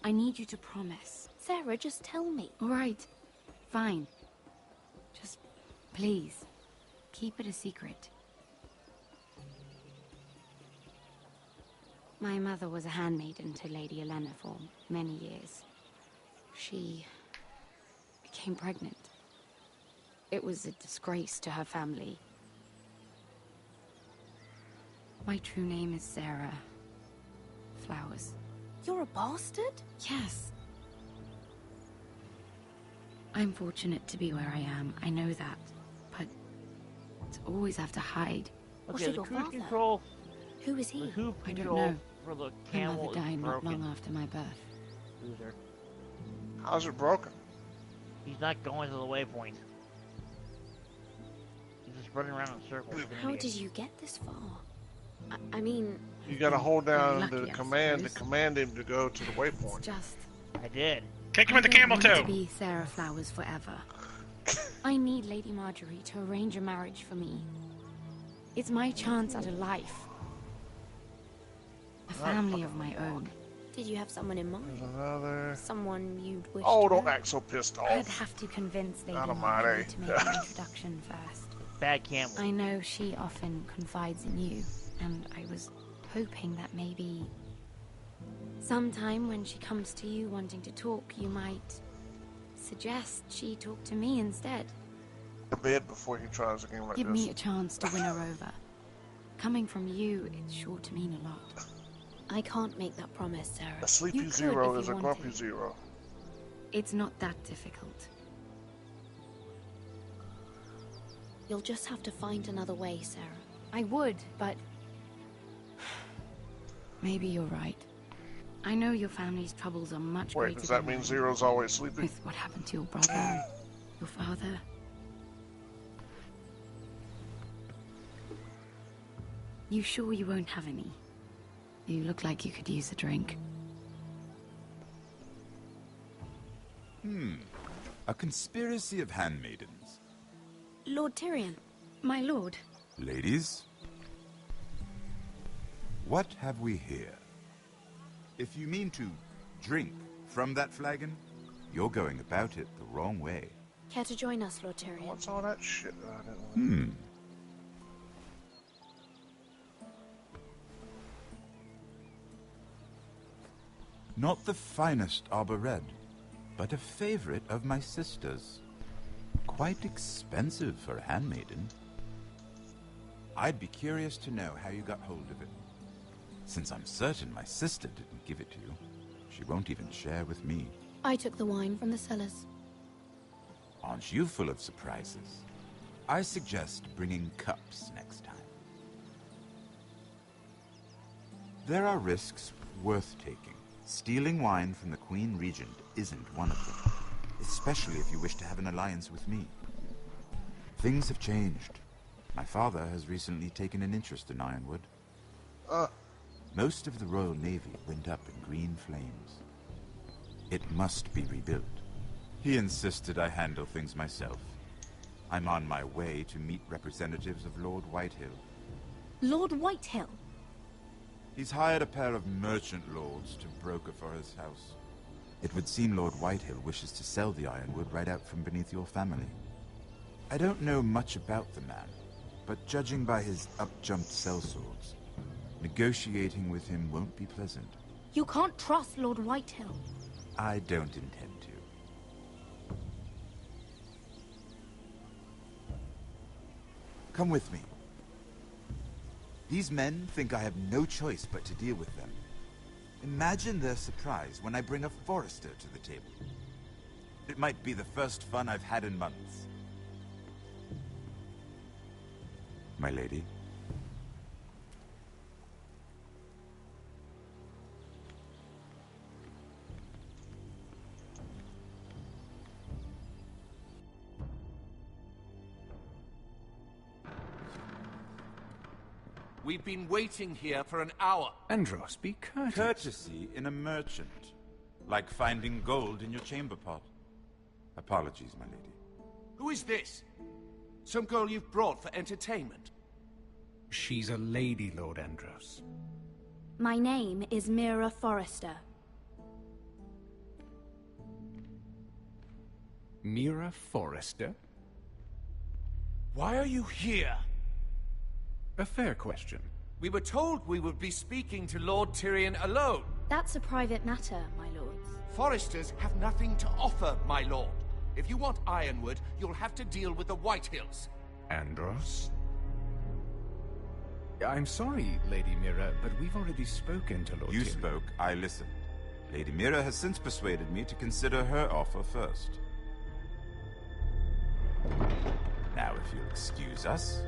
I need you to promise. Sarah, just tell me. All right, fine. Just, please, keep it a secret. My mother was a handmaiden to Lady Elena for many years. She became pregnant. It was a disgrace to her family. My true name is Sarah Flowers. You're a bastard? Yes. I'm fortunate to be where I am. I know that. But to always have to hide. What's Okay, your the cruise father? control. Who is The he? hoop I don't control know. for the My camel mother died is not broken. long after my birth. Loser. How's it broken? He's not going to the waypoint. He's just running around in circles. like an How idiot. did you get this far? I mean... You gotta hold down lucky, the I command to suppose. command him to go to the waypoint. Just... I did. Take him in the camel I don't toe. want to be Sarah Flowers forever. I need Lady Marjorie to arrange a marriage for me. It's my chance at a life. A family of my own. Did you have someone in mind? There's another. Someone you'd wish Oh, to don't marry? act so pissed I'd off. have to convince Lady Almighty. Marjorie to make an introduction first. Bad camel. I know she often confides in you, and I was hoping that maybe sometime when she comes to you wanting to talk, you might suggest she talk to me instead. To bed before he tries a game like Give this. me a chance to win her over. Coming from you, it's sure to mean a lot. I can't make that promise, Sarah. A sleepy You could zero if is you a wanted. grumpy zero. It's not that difficult. You'll just have to find another way, Sarah. I would, but... maybe you're right. I know your family's troubles are much greater Wait, does that than mean mine. Zero's always sleeping? With what happened to your brother, your father. You sure you won't have any? You look like you could use a drink. A conspiracy of handmaidens. Lord Tyrion. My lord. Ladies, what have we here? If you mean to drink from that flagon, you're going about it the wrong way. Care to join us, Lord Tyrion? What's all that shit that I didn't like? Not the finest arbor red, but a favorite of my sister's. Quite expensive for a handmaiden. I'd be curious to know how you got hold of it. Since I'm certain my sister didn't give it to you, she won't even share with me. I took the wine from the cellars. Aren't you full of surprises? I suggest bringing cups next time. There are risks worth taking. Stealing wine from the Queen Regent isn't one of them, especially if you wish to have an alliance with me. Things have changed. My father has recently taken an interest in Ironwood. Most of the Royal Navy went up in green flames. It must be rebuilt. He insisted I handle things myself. I'm on my way to meet representatives of Lord Whitehill. Lord Whitehill? He's hired a pair of merchant lords to broker for his house. It would seem Lord Whitehill wishes to sell the ironwood right out from beneath your family. I don't know much about the man, but judging by his up-jumped sellswords, negotiating with him won't be pleasant. You can't trust Lord Whitehill. I don't intend to. Come with me. These men think I have no choice but to deal with them. Imagine their surprise when I bring a forester to the table. It might be the first fun I've had in months. My lady. We've been waiting here for an hour. Andros, be courteous. Courtesy in a merchant. Like finding gold in your chamber pot. Apologies, my lady. Who is this? Some girl you've brought for entertainment? She's a lady, Lord Andros. My name is Mira Forrester. Mira Forrester? Why are you here? A fair question. We were told we would be speaking to Lord Tyrion alone. That's a private matter, my lords. Foresters have nothing to offer, my lord. If you want Ironwood, you'll have to deal with the Whitehills. Andros? I'm sorry, Lady Mira, but we've already spoken to Lord You Tyrion. spoke, I listened. Lady Mira has since persuaded me to consider her offer first. Now, if you'll excuse us...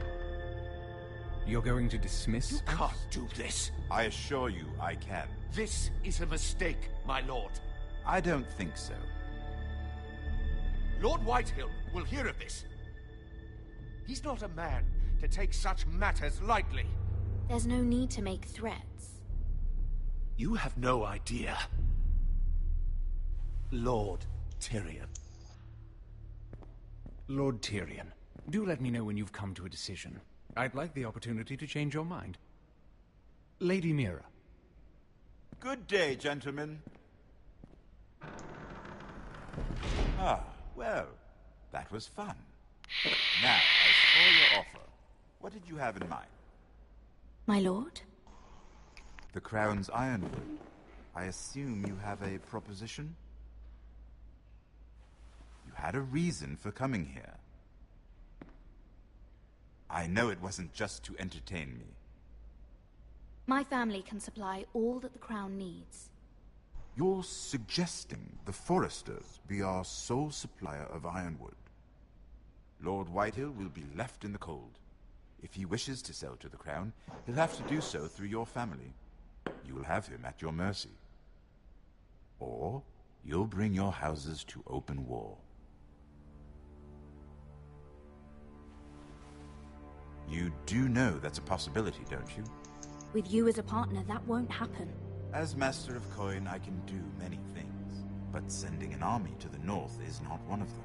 You're going to dismiss You us? can't do this. I assure you I can. This is a mistake, my lord. I don't think so. Lord Whitehill will hear of this. He's not a man to take such matters lightly. There's no need to make threats. You have no idea. Lord Tyrion. Lord Tyrion, do let me know when you've come to a decision. I'd like the opportunity to change your mind. Lady Mira. Good day, gentlemen. Ah, well, that was fun. Now, as for your offer, what did you have in mind? My lord? The Crown's Ironwood. I assume you have a proposition? You had a reason for coming here. I know it wasn't just to entertain me. My family can supply all that the Crown needs. You're suggesting the Foresters be our sole supplier of ironwood. Lord Whitehill will be left in the cold. If he wishes to sell to the Crown, he'll have to do so through your family. You will have him at your mercy. Or you'll bring your houses to open war. You do know that's a possibility, don't you? With you as a partner, that won't happen. As Master of Coin, I can do many things, but sending an army to the north is not one of them.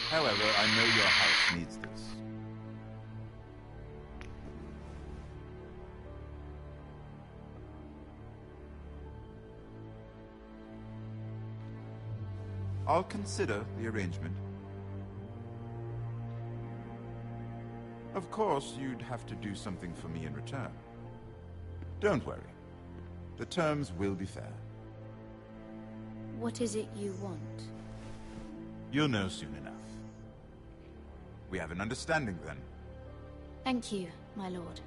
However, I know your house needs this. I'll consider the arrangement. Of course, you'd have to do something for me in return. Don't worry. The terms will be fair. What is it you want? You'll know soon enough. We have an understanding then. Thank you, my lord.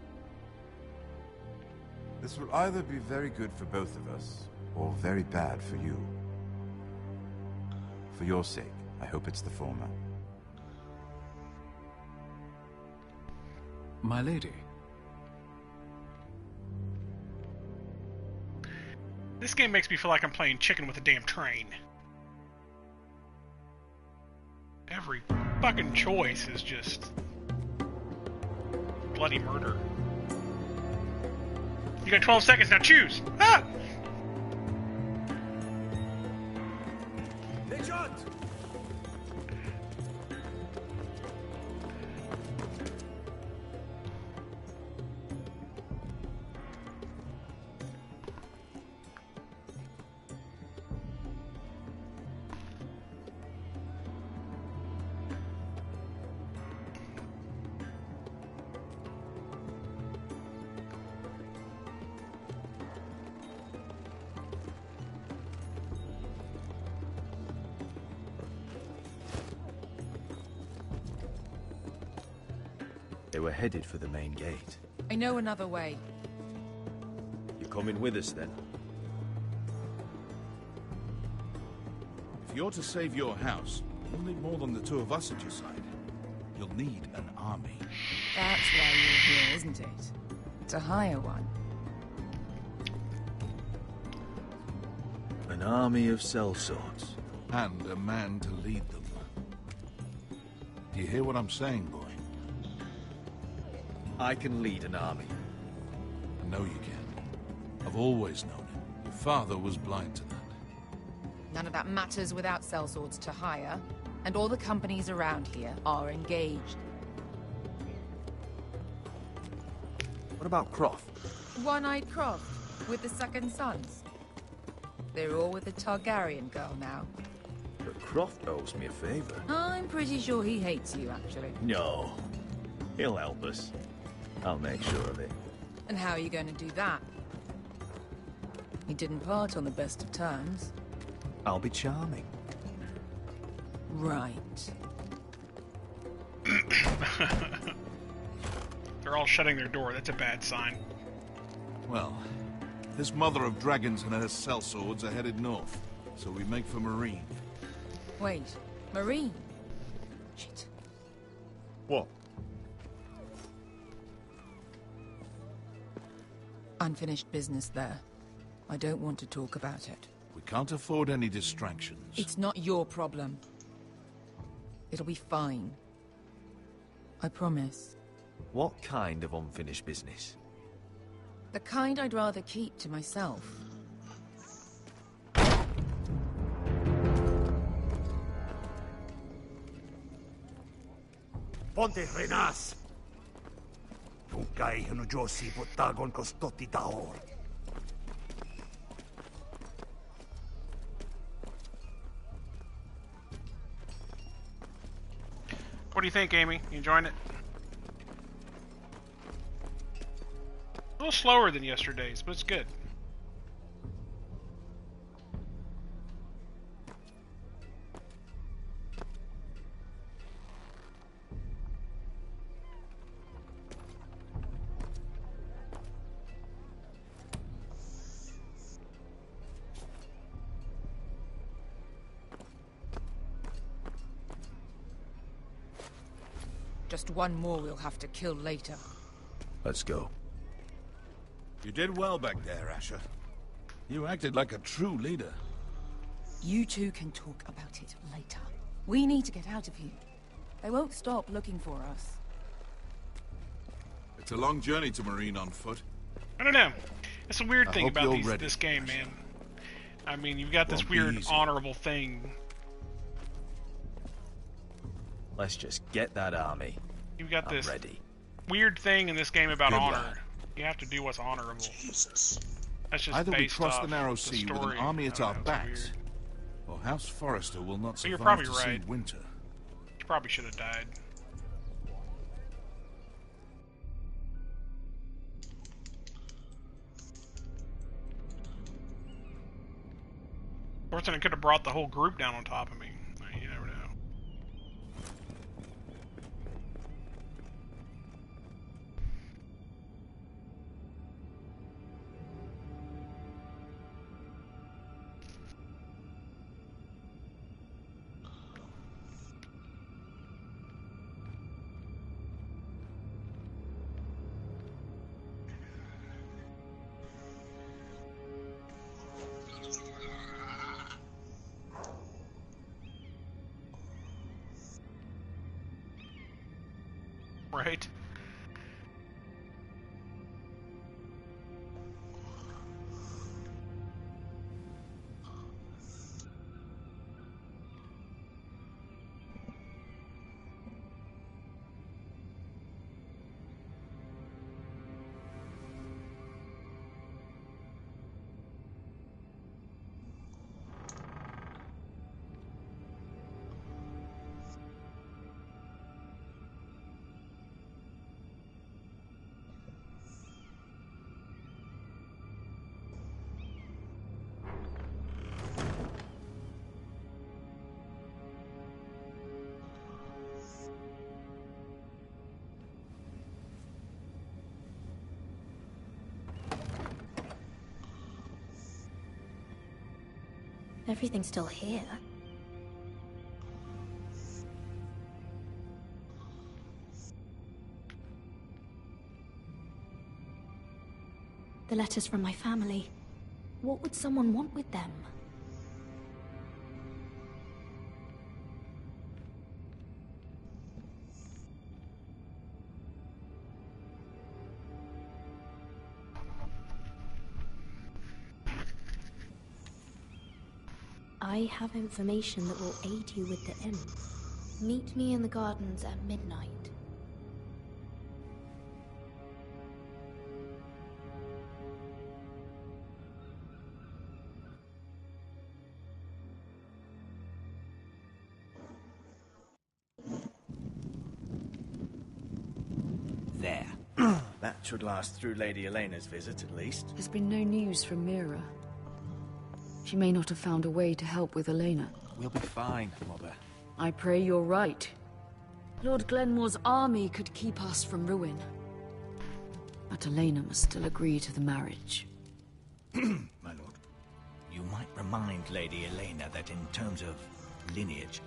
This will either be very good for both of us, or very bad for you. For your sake, I hope it's the former. My lady. This game makes me feel like I'm playing chicken with a damn train. Every fucking choice is just bloody murder. You got 12 seconds, now choose! Ah! They shot! They were headed for the main gate. I know another way. You're coming with us then? If you're to save your house, you'll need more than the two of us at your side. You'll need an army. That's why you're here, isn't it? To hire one. An army of sellswords. And a man to lead them. Do you hear what I'm saying, boy? I can lead an army. I know you can. I've always known it. Your father was blind to that. None of that matters without sellswords to hire, and all the companies around here are engaged. What about Croft? One-eyed Croft, with the second sons. They're all with the Targaryen girl now. But Croft owes me a favor. I'm pretty sure he hates you, actually. No. He'll help us. I'll make sure of it. And how are you going to do that? He didn't part on the best of terms. I'll be charming. Right. They're all shutting their door. That's a bad sign. Well, this mother of dragons and her sellswords are headed north, so we make for Marine. Wait, Marine? Shit. What? Unfinished business there. I don't want to talk about it. We can't afford any distractions. It's not your problem. It'll be fine. I promise. What kind of unfinished business? The kind I'd rather keep to myself. Ponte Renas! Tungkai hanu Josi Potagon Kostoti Taor. What do you think, Amy? You enjoying it? A little slower than yesterday's, but it's good. Just one more we'll have to kill later. Let's go. You did well back there, Asher. You acted like a true leader. You two can talk about it later. We need to get out of here. They won't stop looking for us. It's a long journey to Marine on foot. I don't know. It's a weird I thing hope about you're ready, this game, man. I mean, you've got this Won't be weird easy. honorable thing. Let's just get that army. You've got I'm this ready. weird thing in this game about Good honor. lad. You have to do what's honorable. Jesus. That's just Either we based cross off the narrow the sea with story. an army I at don't our know, it's backs, weird. or House Forrester will not Well, you're survive probably to see right. winter. You probably should have died. Fortunately, it could have brought the whole group down on top of me. You never know. Right? Everything's still here. The letters from my family. What would someone want with them? I have information that will aid you with the imp. Meet me in the gardens at midnight. There. That should last through Lady Elena's visit, at least. There's been no news from Mira. She may not have found a way to help with Elena. We'll be fine, Mother. I pray you're right. Lord Glenmore's army could keep us from ruin. But Elena must still agree to the marriage. My lord, you might remind Lady Elena that in terms of lineage,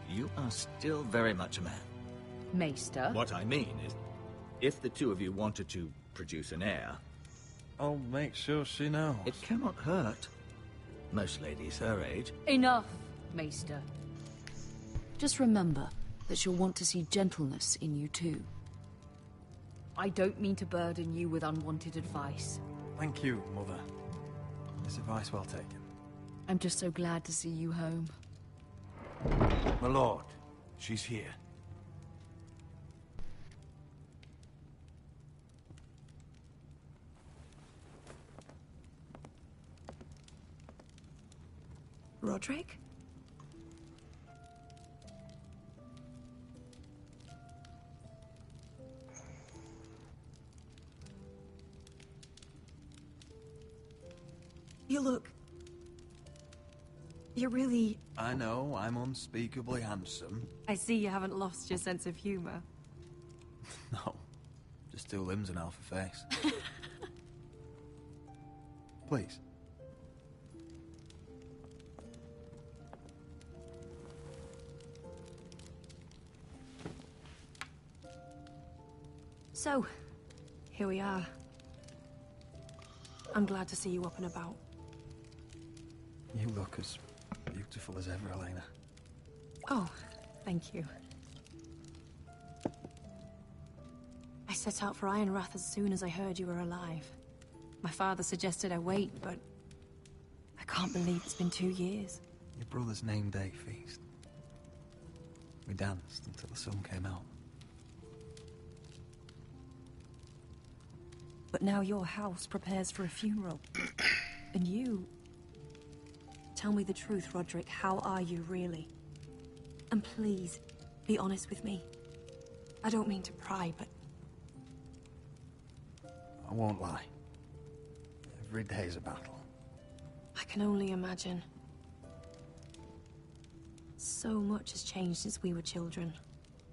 you are still very much a man. Maester? What I mean is, if the two of you wanted to produce an heir, I'll make sure she knows. it cannot hurt. Most ladies her age. Enough, Maester. Just remember that she'll want to see gentleness in you too. I don't mean to burden you with unwanted advice. Thank you, Mother. This advice well taken. I'm just so glad to see you home. My lord, she's here. Roderick? You look... You're really... I know, I'm unspeakably handsome. I see you haven't lost your sense of humor. No, just two limbs and half a face. Please. So, here we are. I'm glad to see you up and about. You look as beautiful as ever, Elena. Oh, thank you. I set out for Ironrath as soon as I heard you were alive. My father suggested I wait, but I can't believe it's been 2 years. Your brother's name day feast. We danced until the sun came out. But now your house prepares for a funeral. And you... Tell me the truth, Roderick. How are you, really? And please, be honest with me. I don't mean to pry, but... I won't lie. Every day's a battle. I can only imagine. So much has changed since we were children.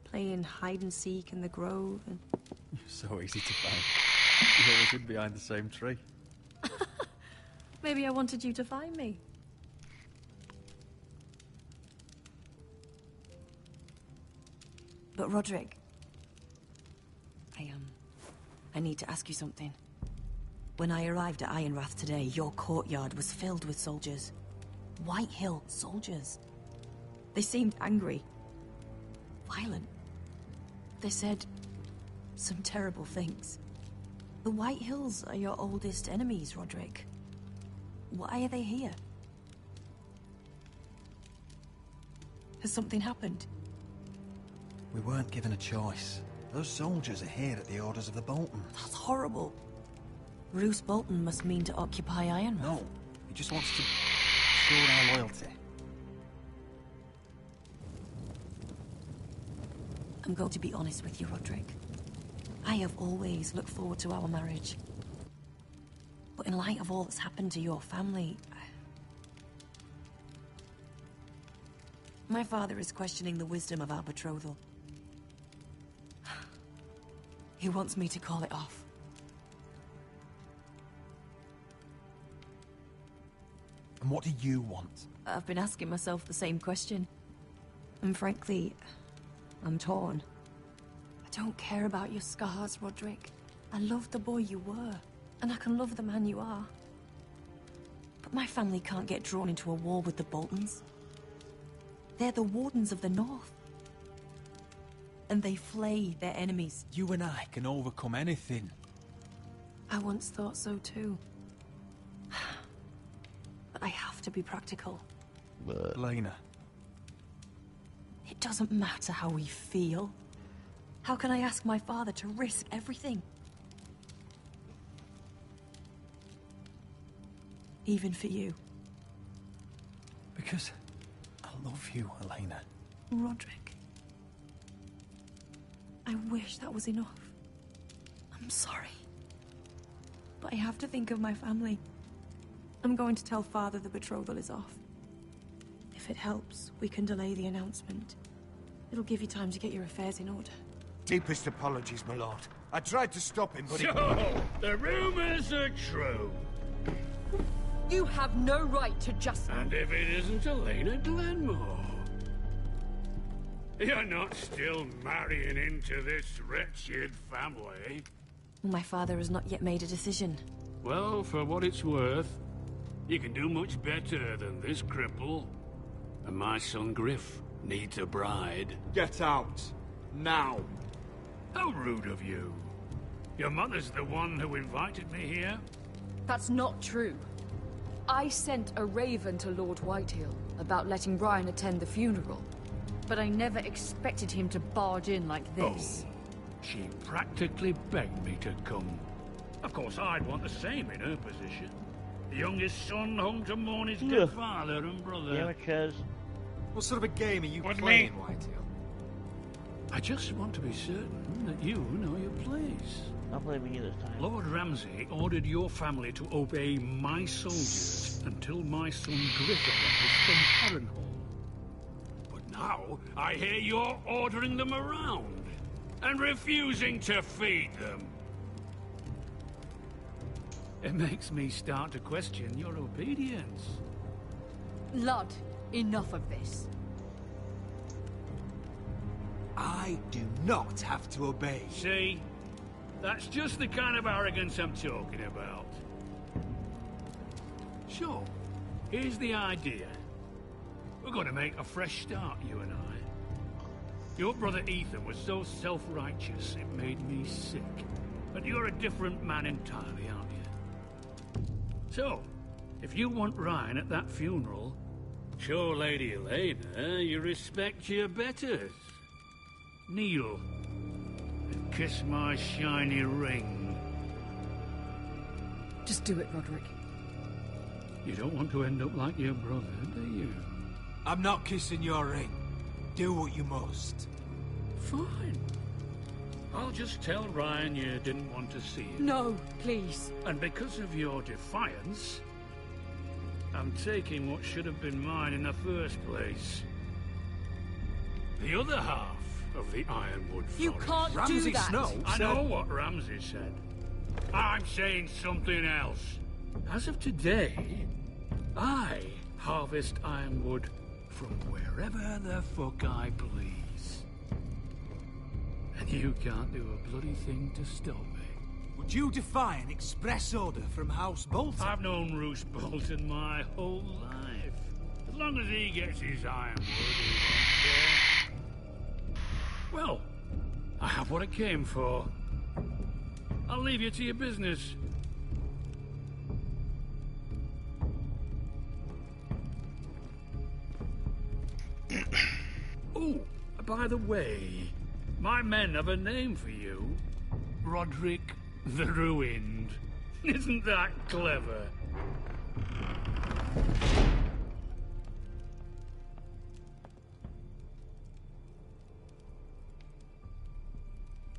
Playing hide and seek in the grove and... You're so easy to find. You always hid behind the same tree. Maybe I wanted you to find me. But Roderick... I need to ask you something. When I arrived at Ironrath today, your courtyard was filled with soldiers. White Hill soldiers. They seemed angry. Violent. They said some terrible things. The White Hills are your oldest enemies, Roderick. Why are they here? Has something happened? We weren't given a choice. Those soldiers are here at the orders of the Boltons. That's horrible. Roose Bolton must mean to occupy Ironrath. No, he just wants to show our loyalty. I'm going to be honest with you, Roderick. I have always looked forward to our marriage. But in light of all that's happened to your family... My father is questioning the wisdom of our betrothal. He wants me to call it off. And what do you want? I've been asking myself the same question. And frankly, I'm torn. I don't care about your scars, Roderick. I love the boy you were, and I can love the man you are. But my family can't get drawn into a war with the Boltons. They're the Wardens of the North. And they flay their enemies. You and I can overcome anything. I once thought so too. But I have to be practical. Elena. It doesn't matter how we feel. How can I ask my father to risk everything? Even for you. Because I love you, Elena. Roderick. I wish that was enough. I'm sorry. But I have to think of my family. I'm going to tell Father the betrothal is off. If it helps, we can delay the announcement. It'll give you time to get your affairs in order. Deepest apologies, my lord. I tried to stop him, but So, the rumors are true. You have no right to just... And if it isn't Elena Glenmore? You're not still marrying into this wretched family? My father has not yet made a decision. Well, for what it's worth, you can do much better than this cripple. And my son Griff needs a bride. Get out. Now. How rude of you. Your mother's the one who invited me here? That's not true. I sent a raven to Lord Whitehill about letting Ryan attend the funeral. But I never expected him to barge in like this. Oh, she practically begged me to come. Of course, I'd want the same in her position. The youngest son home to mourn his dead father and brother. Amateurs. What sort of a game are you playing, Whitehill? I just want to be certain that you know your place. I'll play me this time. Lord Ramsay ordered your family to obey my soldiers until my son Griff arrives from Harrenhal. Now, I hear you're ordering them around, and refusing to feed them. It makes me start to question your obedience. Lud, enough of this. I do not have to obey. See? That's just the kind of arrogance I'm talking about. So, here's the idea. We're going to make a fresh start, you and I. Your brother Ethan was so self-righteous, it made me sick. But you're a different man entirely, aren't you? So, if you want Ryan at that funeral, show Lady Elena you respect your betters. Kneel and kiss my shiny ring. Just do it, Roderick. You don't want to end up like your brother, do you? I'm not kissing your ring. Do what you must. Fine. I'll just tell Ryan you didn't want to see him. No, please. And because of your defiance, I'm taking what should have been mine in the first place. The other half of the Ironwood Forest. You can't Ramsay do that. Snow I know what Ramsay said. I'm saying something else. As of today, I harvest Ironwood from wherever the fuck I please. And you can't do a bloody thing to stop me. Would you defy an express order from House Bolton? I've known Roose Bolton my whole life. As long as he gets his Ironwood, he won't care. Well, I have what I came for. I'll leave you to your business. Oh, by the way, my men have a name for you. Roderick the Ruined. Isn't that clever?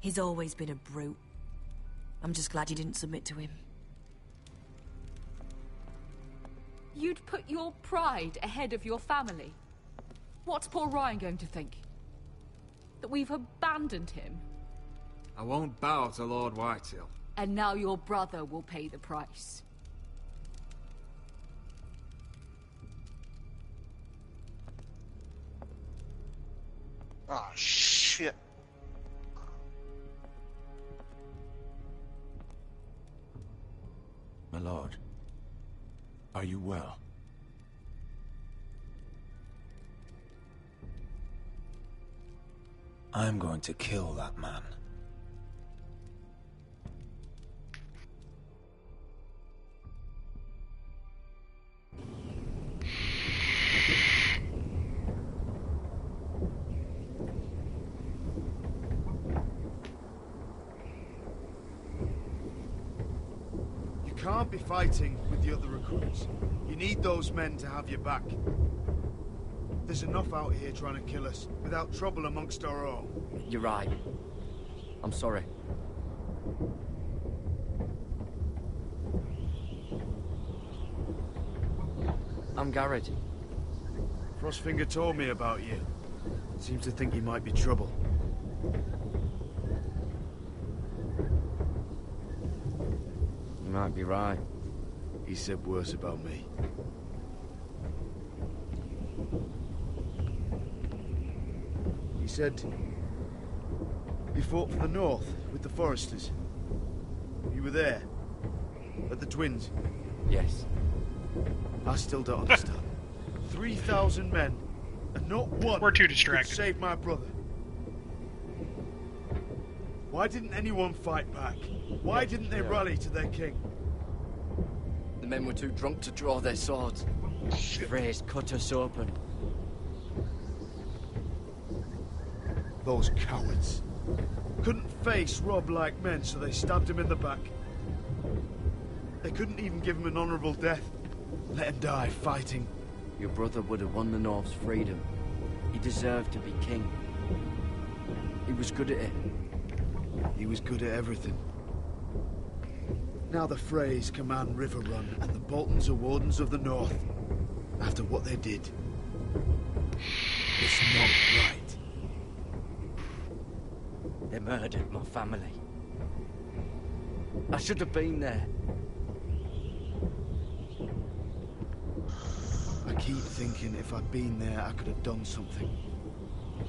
He's always been a brute. I'm just glad you didn't submit to him. You'd put your pride ahead of your family. What's poor Ryan going to think? That we've abandoned him? I won't bow to Lord Whitehill. And now your brother will pay the price. Ah, shit. My lord, are you well? I'm going to kill that man. You can't be fighting with the other recruits. You need those men to have your back. There's enough out here trying to kill us, without trouble amongst our own. You're right. I'm sorry. I'm Garrett. Frostfinger told me about you. Seems to think you might be trouble. You might be right. He said worse about me. He said you fought for the North with the Foresters. You were there, at the Twins. Yes. I still don't understand. 3,000 men, and not one We're too distracted. could save my brother. Why didn't anyone fight back? Why didn't they rally to their king? The men were too drunk to draw their swords. Freys cut us open. Those cowards. Couldn't face Rob like men, so they stabbed him in the back. They couldn't even give him an honorable death. Let him die fighting. Your brother would have won the North's freedom. He deserved to be king. He was good at it. He was good at everything. Now the Freys command River Run, and the Boltons are Wardens of the North. After what they did. It's not right. They murdered my family. I should have been there. I keep thinking if I'd been there, I could have done something.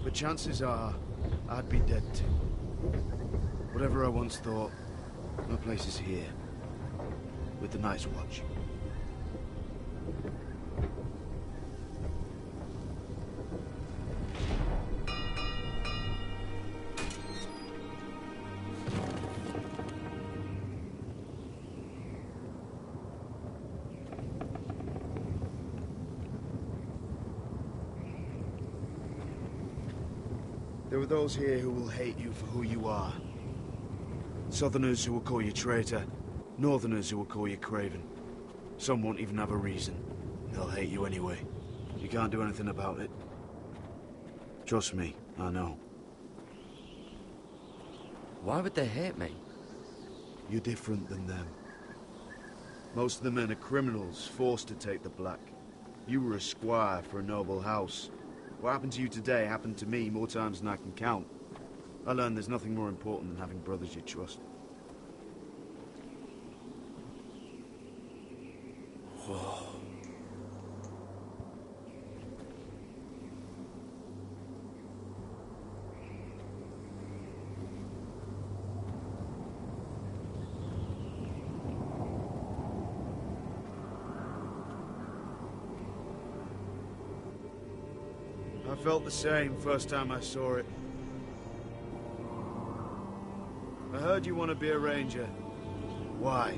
But chances are, I'd be dead too. Whatever I once thought, My place is here, with the Night's Watch. There are those here who will hate you for who you are. Southerners who will call you traitor, Northerners who will call you craven. Some won't even have a reason. They'll hate you anyway. You can't do anything about it. Trust me, I know. Why would they hate me? You're different than them. Most of the men are criminals, forced to take the black. You were a squire for a noble house. What happened to you today happened to me more times than I can count. I learned there's nothing more important than having brothers you trust. Whoa. I felt the same first time I saw it. I heard you want to be a ranger. Why?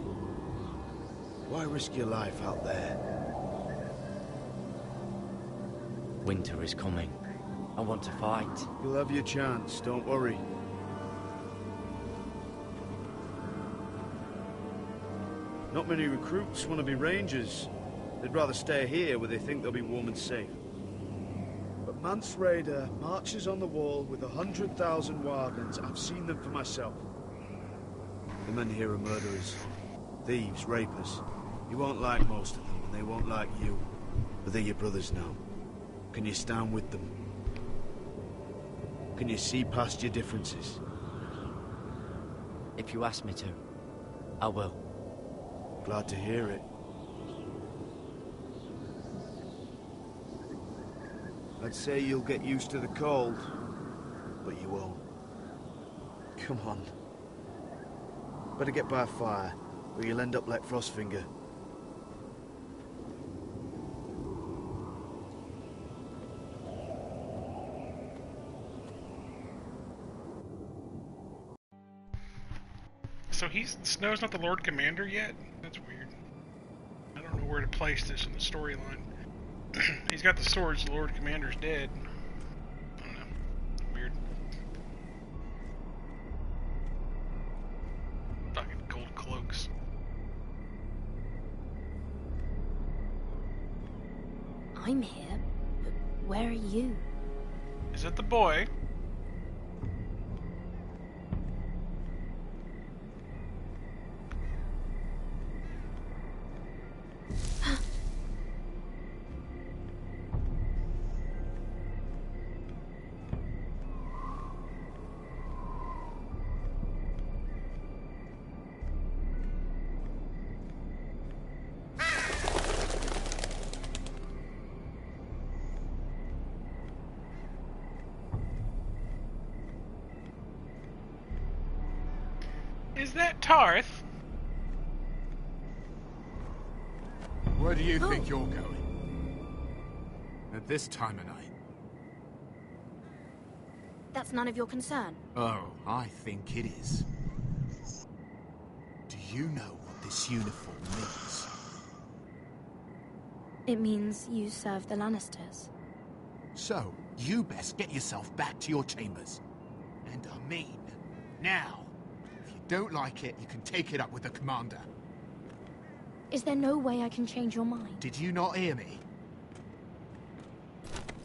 Why risk your life out there? Winter is coming. I want to fight. You'll have your chance, don't worry. Not many recruits want to be rangers. They'd rather stay here where they think they'll be warm and safe. But Mance Raider marches on the wall with 100,000 wildlings. I've seen them for myself. The men here are murderers, thieves, rapers. You won't like most of them, and they won't like you. But they're your brothers now. Can you stand with them? Can you see past your differences? If you ask me to, I will. Glad to hear it. I'd say you'll get used to the cold, but you won't. Come on. Better get by a fire, or you'll end up like Frostfinger. So Snow's not the Lord Commander yet? That's weird. I don't know where to place this in the storyline. He's got the swords, the Lord Commander's dead. I don't know. Weird. Fucking gold cloaks. I'm here, but where are you? Is it the boy? Is that Tarth? Where do you think you're going? At this time of night? That's none of your concern. Oh, I think it is. Do you know what this uniform means? It means you serve the Lannisters. So, you best get yourself back to your chambers. And I mean, now. If you don't like it, you can take it up with the commander. Is there no way I can change your mind? Did you not hear me?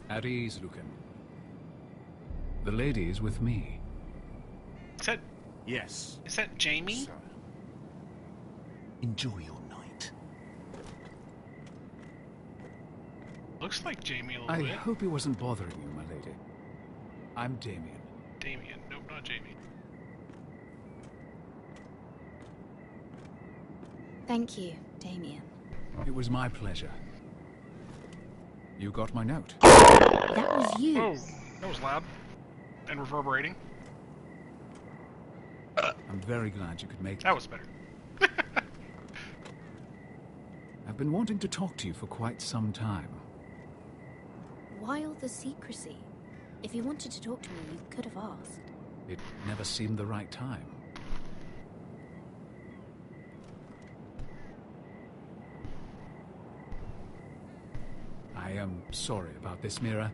At ease, Lucan. The lady is with me. Is that... Yes. Is that Jamie? Sir. Enjoy your night. Looks like Jamie a little I bit. hope he wasn't bothering you, my lady. I'm Damien. Damien. Nope, not Jamie. Thank you, Damien. It was my pleasure. You got my note. That was you. Oh, that was loud. And reverberating. I'm very glad you could make it. That was better. I've been wanting to talk to you for quite some time. Why all the secrecy? If you wanted to talk to me, you could have asked. It never seemed the right time. I am sorry about this, Mira,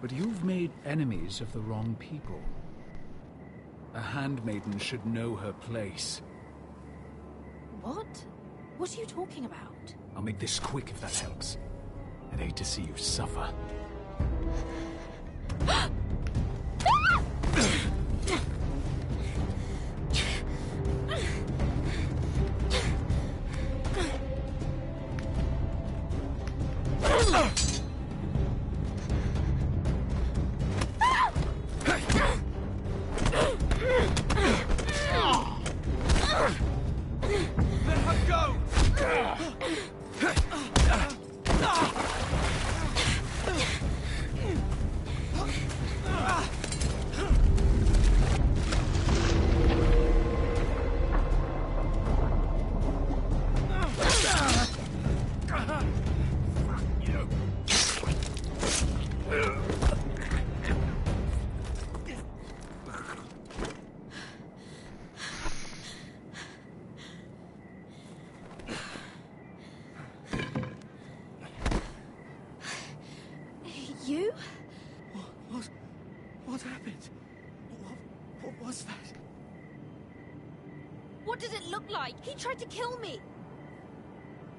but you've made enemies of the wrong people. A handmaiden should know her place. What? What are you talking about? I'll make this quick if that helps. I'd hate to see you suffer. You? What happened? What was that? What did it look like? He tried to kill me!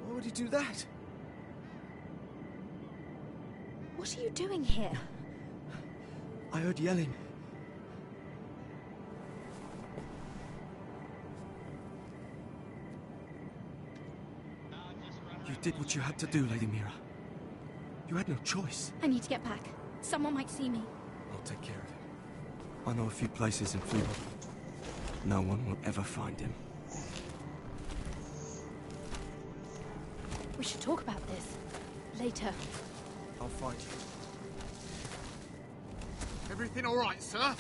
Why would he do that? What are you doing here? I heard yelling. You did what you had to do, Lady Mira. You had no choice. I need to get back. Someone might see me. I'll take care of it. I know a few places in Fleetwood. No one will ever find him. We should talk about this. Later. I'll find you. Everything all right, sir?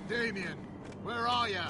Damien, where are you?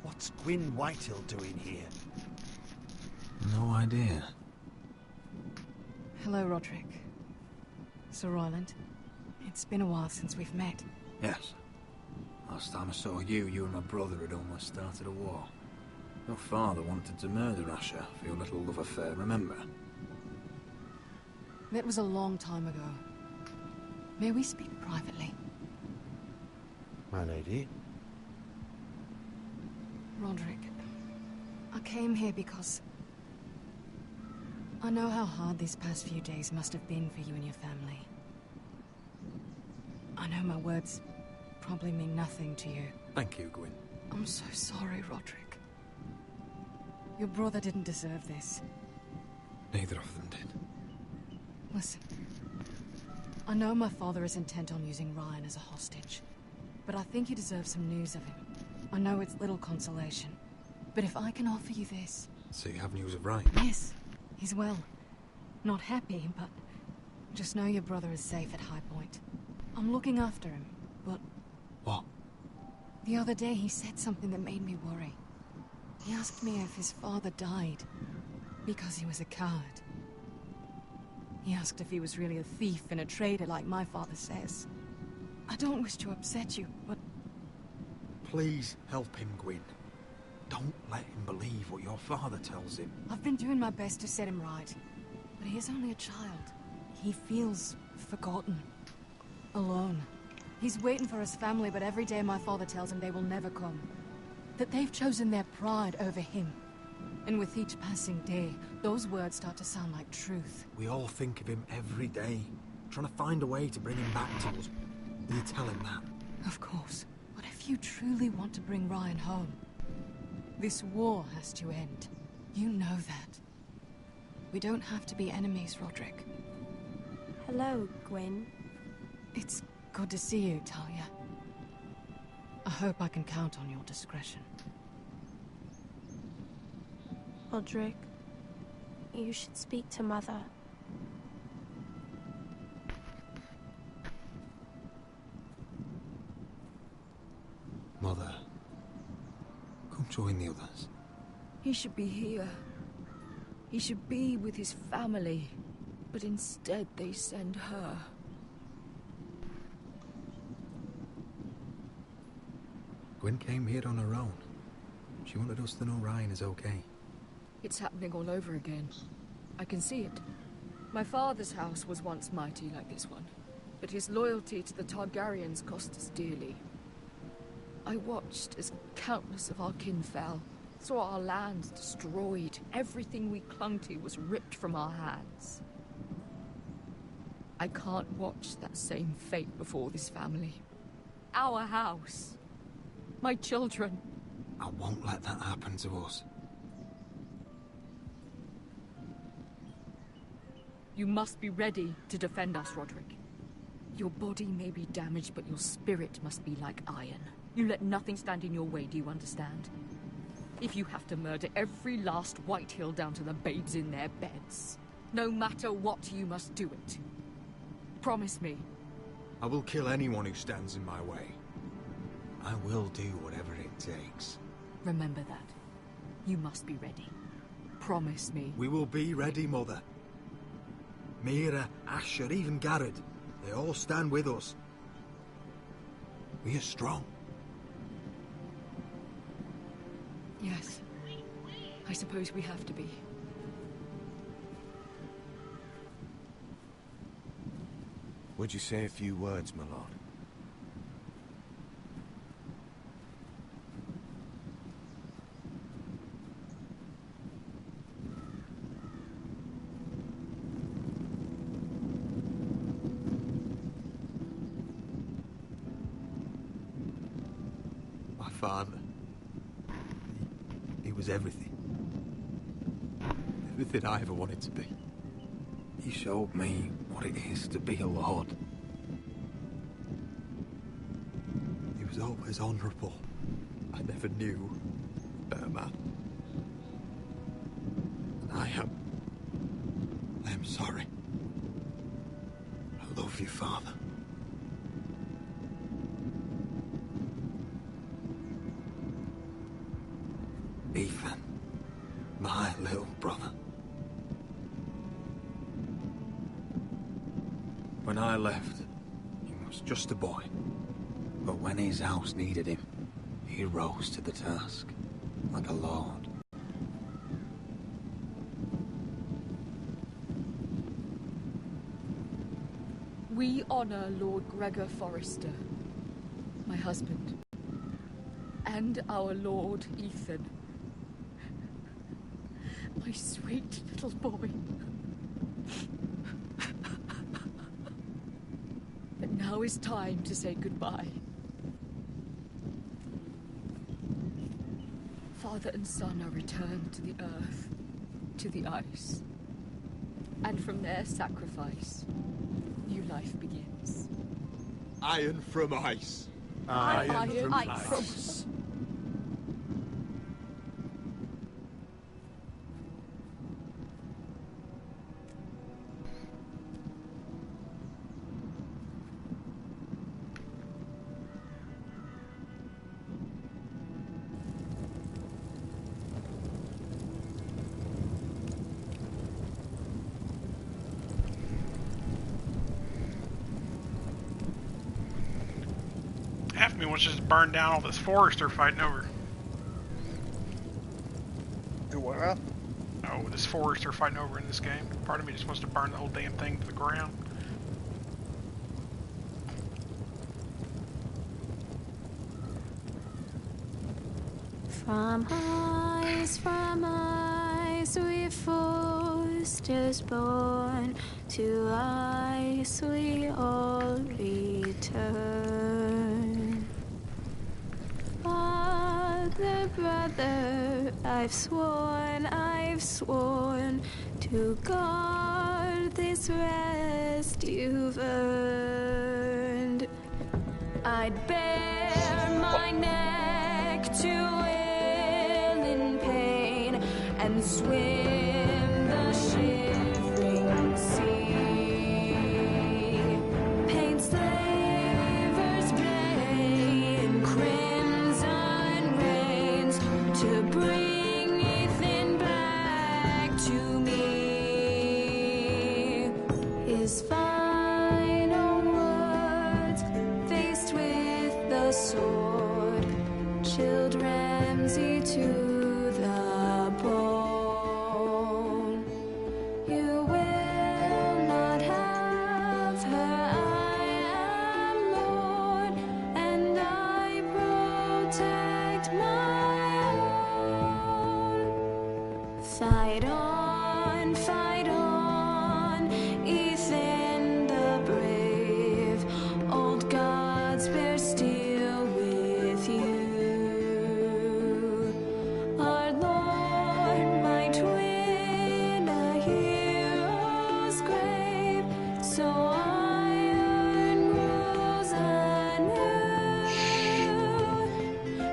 What's Gwyn Whitehill doing here? No idea. Hello, Roderick. Sir Royland. It's been a while since we've met. Yes. Last time I saw you, you and my brother had almost started a war. Your father wanted to murder Asher for your little love affair, remember? That was a long time ago. May we speak privately? My lady? Roderick, I came here because I know how hard these past few days must have been for you and your family. I know my words probably mean nothing to you. Thank you, Gwyn. I'm so sorry, Roderick. Your brother didn't deserve this. Neither of them did. Listen, I know my father is intent on using Ryan as a hostage, but I think you deserve some news of him. I know it's little consolation, but if I can offer you this... So you have news of Ryan? Yes, he's well. Not happy, but just know your brother is safe at High Point. I'm looking after him, but... What? The other day he said something that made me worry. He asked me if his father died because he was a coward. He asked if he was really a thief and a traitor like my father says. I don't wish to upset you, but... Please help him, Gwyn. Don't let him believe what your father tells him. I've been doing my best to set him right, but he is only a child. He feels forgotten. Alone. He's waiting for his family, but every day my father tells him they will never come. That they've chosen their pride over him. And with each passing day, those words start to sound like truth. We all think of him every day, trying to find a way to bring him back to us. Will you tell him that? Of course. But if you truly want to bring Ryan home, this war has to end. You know that. We don't have to be enemies, Roderick. Hello, Gwyn. It's good to see you, Talia. I hope I can count on your discretion. Roderick, you should speak to Mother. Mother, come join the others. He should be here. He should be with his family. But instead they send her. Gwen came here on her own. She wanted us to know Ryan is okay. It's happening all over again. I can see it. My father's house was once mighty like this one, but his loyalty to the Targaryens cost us dearly. I watched as countless of our kin fell, saw our lands destroyed, everything we clung to was ripped from our hands. I can't watch that same fate before this family. Our house. My children. I won't let that happen to us. You must be ready to defend us, Roderick. Your body may be damaged, but your spirit must be like iron. You let nothing stand in your way, do you understand? If you have to murder every last Whitehill down to the babes in their beds, no matter what, you must do it. Promise me. I will kill anyone who stands in my way. I will do whatever it takes. Remember that. You must be ready. Promise me. We will be ready, Mother. Mira, Asher, even Garrett. They all stand with us. We are strong. Yes. I suppose we have to be. Would you say a few words, my lord? My father. He was everything. Everything I ever wanted to be. He showed me what it is to be a lord. He was always honourable. I never knew a better man. And I am sorry. I love you, Father. Ethan, my little brother. When I left, he was just a boy. But when his house needed him, he rose to the task, like a lord. We honor Lord Gregor Forrester, my husband, and our Lord Ethan, my sweet little boy. But now is time to say goodbye. Father and son are returned to the earth, to the ice. And from their sacrifice, new life begins. Iron from ice. Iron from ice. Half of me wants to just burn down all this forest they're fighting over. Do what? Oh, this forest they're fighting over in this game. Part of me just wants to burn the whole damn thing to the ground. From ice we foresters born, to ice we all return. Father, brother, I've sworn to guard this rest you've earned. I'd bare my neck to wail in pain and swim the shivering sea. Paint slavers play in crimson rains to bring Ethan back to me. His final words faced with the sword chilled Ramsay to the bone. You will not have her, I am Lord, and I protect my own. Fight on, Ethan the brave, old gods bear steel with you. Our Lord, my twin, a hero's grave, so iron rules anew.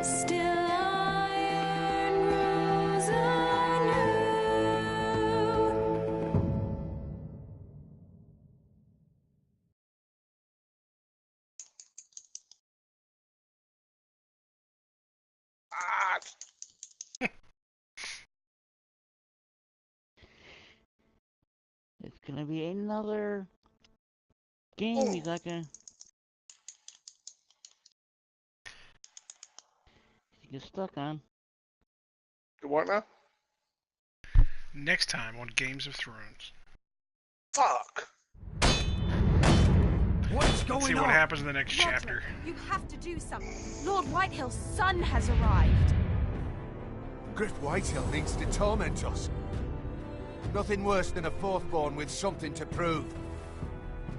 Still iron rules anew. It's gonna be another game he's not gonna get stuck on. What now? Next time on Games of Thrones. Fuck. What's Let's see what happens in the next chapter. You have to do something. Lord Whitehill's son has arrived. Griff Whitehill needs to torment us. Nothing worse than a fourthborn with something to prove.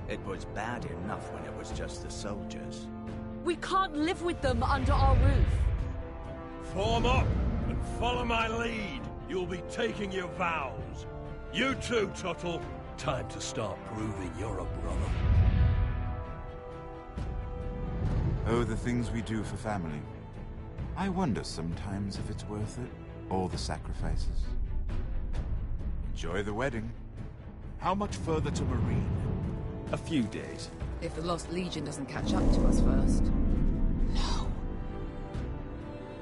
It was bad enough when it was just the soldiers. We can't live with them under our roof. Form up and follow my lead. You'll be taking your vows. You too, Tuttle. Time to start proving you're a brother. Oh, the things we do for family. I wonder sometimes if it's worth it, all the sacrifices. Enjoy the wedding. How much further to Marine? A few days. If the Lost Legion doesn't catch up to us first.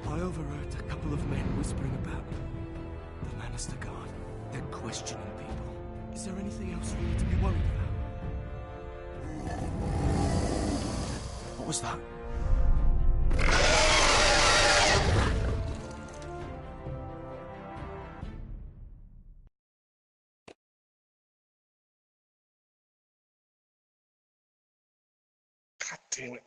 I overheard a couple of men whispering about the Lannister Guard. They're questioning people. Is there anything else we need to be worried about? What was that? God damn it.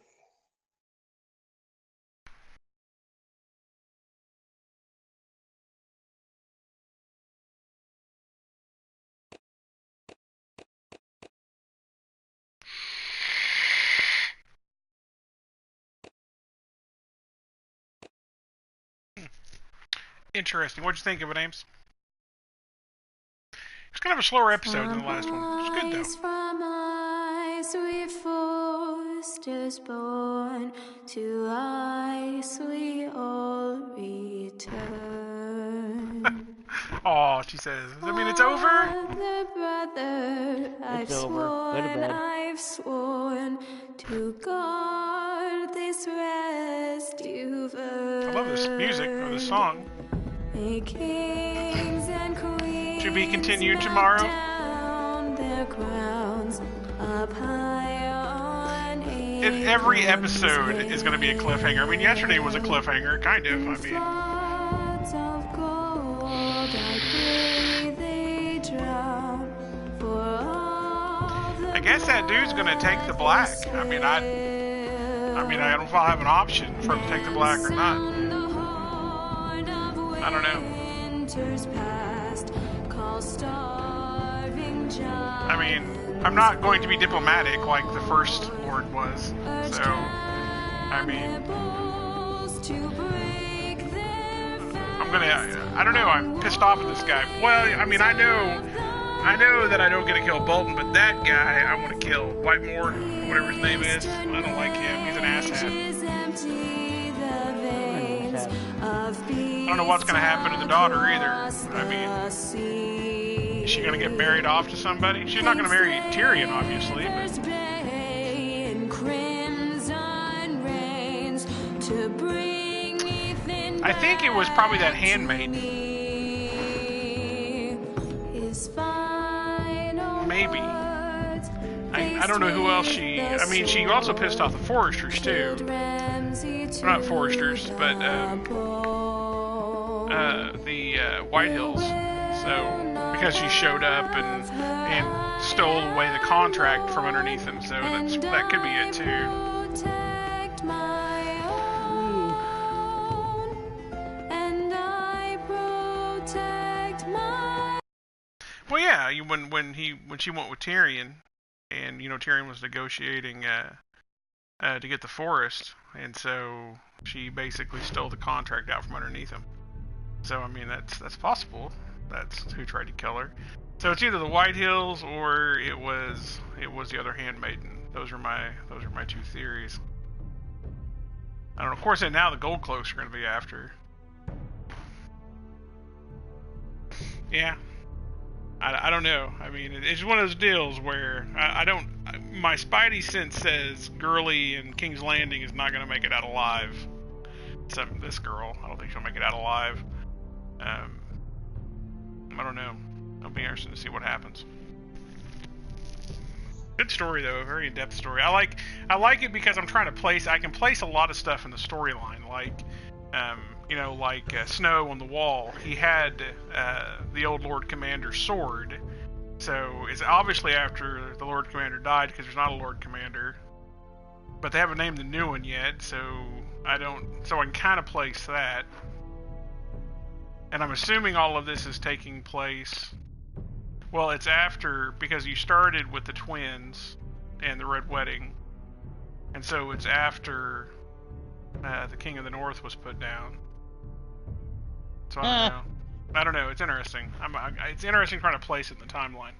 Interesting. What'd you think of it, Ames? It's kind of a slower episode than the last one. It's good, though. From ice we foresters born, to ice we all return. Oh, she says. I mean, it's over? Brother, It's over. Go to bed. I've sworn to guard this rest you've earned. I love this music, or this song. May kings and queens To be continued tomorrow. down their crowns up high on Every episode is going to be a cliffhanger. I mean, yesterday was a cliffhanger, kind of. I mean, floods of gold, I pray they drown, for all the I guess that dude's going to take the black. I mean, I don't know if I'll have an option for him to take the black or not. I don't know. I mean, I'm not going to be diplomatic like the first Lord was, so, I mean, I don't know, I'm pissed off at this guy. Well, I mean, I know that I don't get to kill Bolton, but that guy I want to kill. Whitemore, whatever his name is, I don't like him, he's an asshat. I don't know what's going to happen to the daughter either. I mean, is she going to get married off to somebody? She's not going to marry Tyrion, obviously, but... I think it was probably that handmaiden. Maybe. I don't know who else she... I mean, she also pissed off the Foresters, too. Well, not Foresters, but the White Hills. So, because she showed up and stole away the contract from underneath them, so that could be it, too. Well, yeah, when she went with Tyrion, and Tyrion was negotiating to get the forest, and so she basically stole the contract out from underneath him. So I mean that's possible. That's who tried to kill her. So it's either the White Hills or it was the other handmaiden. Those are my two theories. I don't know. Of course, and now the Gold Cloaks are going to be after. Yeah. I don't know. I mean, it's one of those deals where I don't... My spidey sense says Gurley and King's Landing is not going to make it out alive. Except this girl. I don't think she'll make it out alive. I don't know. It'll be interesting to see what happens. Good story, though. A very in-depth story. I like it because I'm trying to place... I can place a lot of stuff in the storyline, like... like Snow on the wall, he had the old Lord Commander's sword. So it's obviously after the Lord Commander died, because there's not a Lord Commander. But they haven't named the new one yet, so I can kind of place that. And I'm assuming all of this is taking place... Well, it's after, because you started with the twins and the Red Wedding. And so it's after the King of the North was put down. So I don't know. It's interesting. It's interesting trying to place it in the timeline.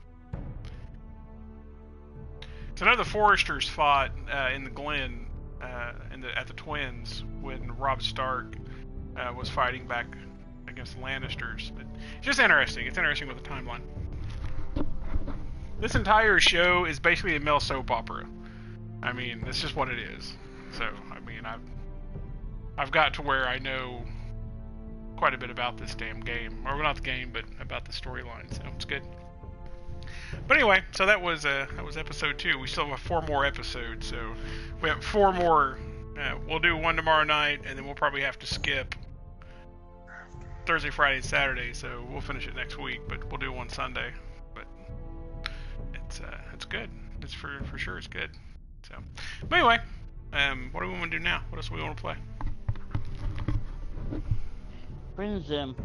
So I know the Foresters fought in the Glen at the Twins when Robb Stark was fighting back against the Lannisters. But it's just interesting. It's interesting with the timeline. This entire show is basically a male soap opera. I mean, that's just what it is. So I mean, I've got to where I know quite a bit about this damn game, or not the game, but about the storyline. So it's good. But anyway, so that was episode 2. We still have 4 more episodes, so we have 4 more. We'll do one tomorrow night, and then we'll probably have to skip Thursday, Friday, and Saturday. So we'll finish it next week, but we'll do one Sunday. But it's good. It's for sure. It's good. So, but anyway, what do we want to do now? What else do we want to play? Them.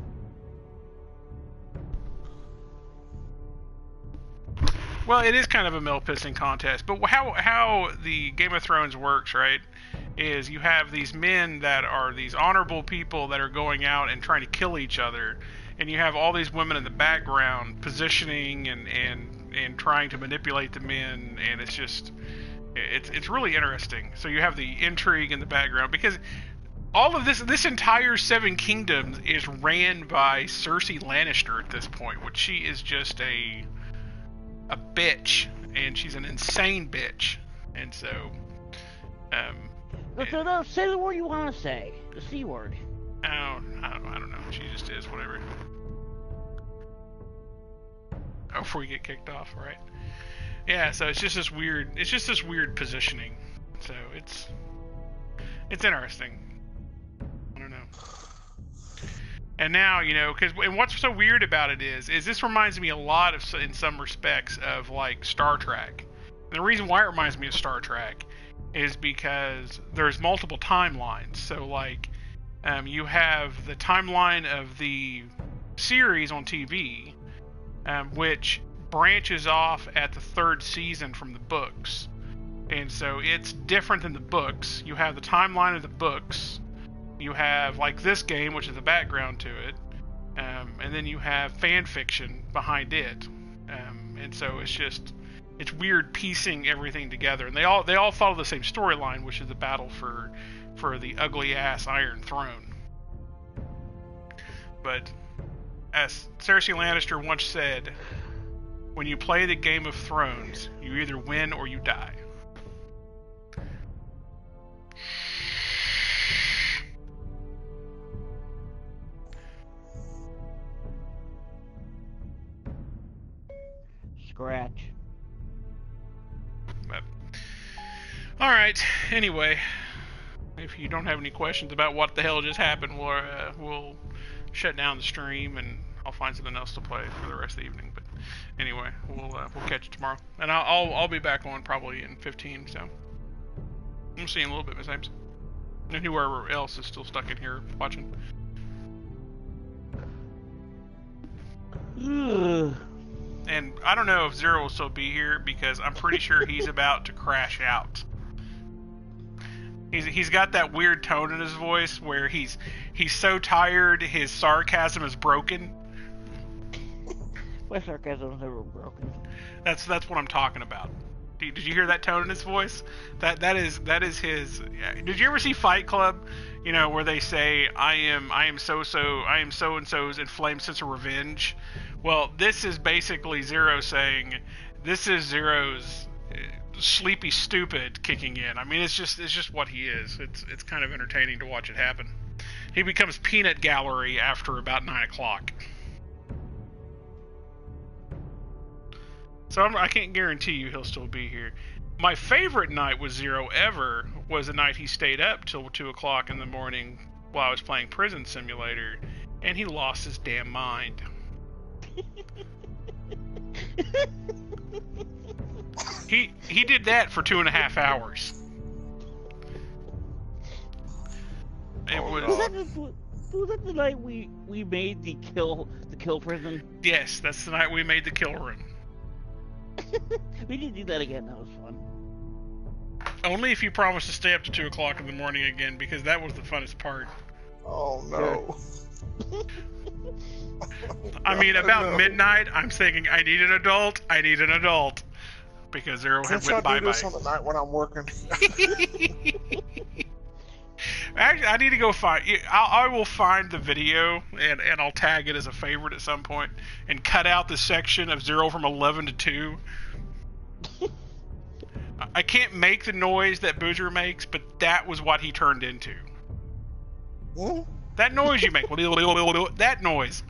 Well, it is kind of a mill pissing contest, but how the Game of Thrones works, right, is you have these men that are these honorable people that are going out and trying to kill each other, and you have all these women in the background positioning and trying to manipulate the men, and it's really interesting. So you have the intrigue in the background, because all of this entire Seven Kingdoms is ran by Cersei Lannister at this point, which she is just a bitch, and she's an insane bitch, and so no, say the word you want to say, the C word. I don't know. She just is, whatever. Oh, before you get kicked off, right? Yeah, so it's just this weird positioning. So it's interesting. I don't know. And now, and what's so weird about it is this reminds me a lot of, in some respects, of like Star Trek. And the reason why it reminds me of Star Trek is because there's multiple timelines. So like, You have the timeline of the series on TV, which branches off at the 3rd season from the books. And so it's different than the books. You have the timeline of the books. You have, like, this game, which is the background to it. And then you have fan fiction behind it. And so it's weird piecing everything together. And they all follow the same storyline, which is the battle for the ugly-ass Iron Throne. But as Cersei Lannister once said, when you play the Game of Thrones, you either win or you die. Scratch. But, all right. Anyway, if you don't have any questions about what the hell just happened, we'll shut down the stream and I'll find something else to play for the rest of the evening. But anyway, we'll catch you tomorrow, and I'll be back on probably in 15. So I'm seeing a little bit, Miss Ames, and whoever else is still stuck in here watching. And I don't know if Zero will still be here because I'm pretty sure he's about to crash out. He's got that weird tone in his voice where he's so tired his sarcasm is broken. My sarcasm is never broken. That's what I'm talking about. Did you hear that tone in his voice? That is his. Did you ever see Fight Club? You know, where they say I am so and so's inflamed sense of revenge. Well, this is basically Zero saying this is Zero's sleepy stupid kicking in. I mean, it's just what he is. It's kind of entertaining to watch it happen. He becomes peanut gallery after about 9 o'clock. So I can't guarantee you he'll still be here. My favorite night with Zero ever was the night he stayed up till 2 o'clock in the morning while I was playing Prison Simulator, and he lost his damn mind. He did that for 2.5 hours. It was that the night we made the kill prison? Yes, that's the night we made the kill room. We need to do that again. That was fun. Only if you promise to stay up to 2 o'clock in the morning again, because that was the funnest part. Oh no. I mean, about midnight, I'm thinking, I need an adult. Because Zero had went bye-bye. Can't y'all do this on the night when I'm working? Actually, I need to go find. I will find the video and I'll tag it as a favorite at some point and cut out the section of Zero from 11 to 2. I can't make the noise that Boozer makes, but that was what he turned into. What? That noise you make. That noise.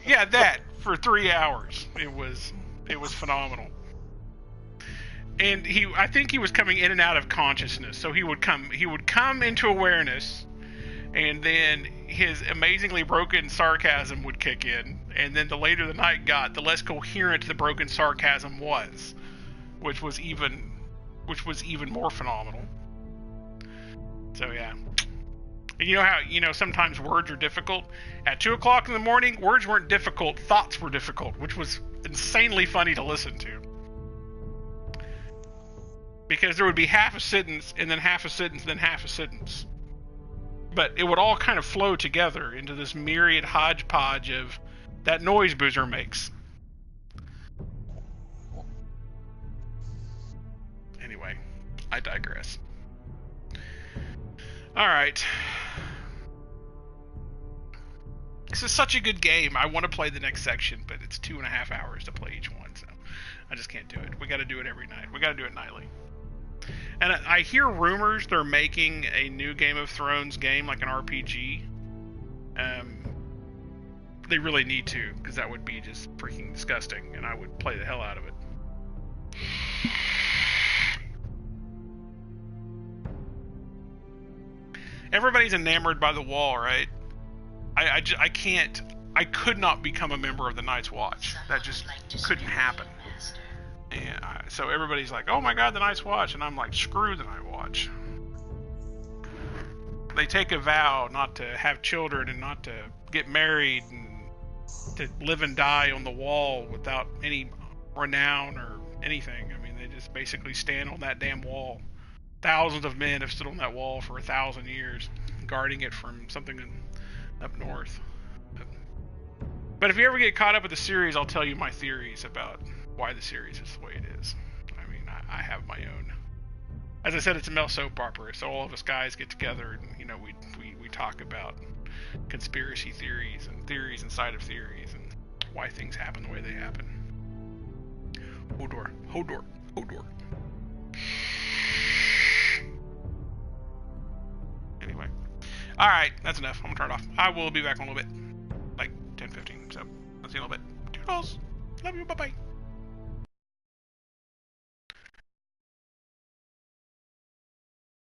Yeah, that for 3 hours. It was phenomenal. And I think he was coming in and out of consciousness. So he would come into awareness, and then his amazingly broken sarcasm would kick in, and then the later the night got, the less coherent the broken sarcasm was, which was even more phenomenal. So yeah. And you know how, sometimes words are difficult? At 2 o'clock in the morning, words weren't difficult, thoughts were difficult, which was insanely funny to listen to. Because there would be half a sentence, and then half a sentence, and then half a sentence. But it would all kind of flow together into this myriad hodgepodge of that noise Boozer makes. Anyway, I digress. Alright. This is such a good game. I want to play the next section, but it's 2.5 hours to play each one, so I just can't do it. We got to do it every night. We got to do it nightly. And I hear rumors they're making a new Game of Thrones game, like an RPG. They really need to, because that would be just freaking disgusting, and I would play the hell out of it. Everybody's enamored by the wall, right? I can't. I could not become a member of the Night's Watch. That just couldn't happen. And so everybody's like, "Oh my God, the Night's Watch," and I'm like, "Screw the Night Watch." they take a vow not to have children and not to get married and to live and die on the wall without any renown or anything. I mean, they just basically stand on that damn wall. Thousands of men have stood on that wall for 1,000 years, guarding it from something up north. But if you ever get caught up with the series, I'll tell you my theories about why the series is the way it is. I mean, I have my own. As I said, it's a male soap opera, so all of us guys get together and, you know, we talk about conspiracy theories and theories inside of theories and why things happen the way they happen. Hodor. Anyway. Alright, that's enough. I'm gonna turn it off. I will be back in a little bit. Like 10-15, so I'll see you in a little bit. Toodles! Love you, bye-bye.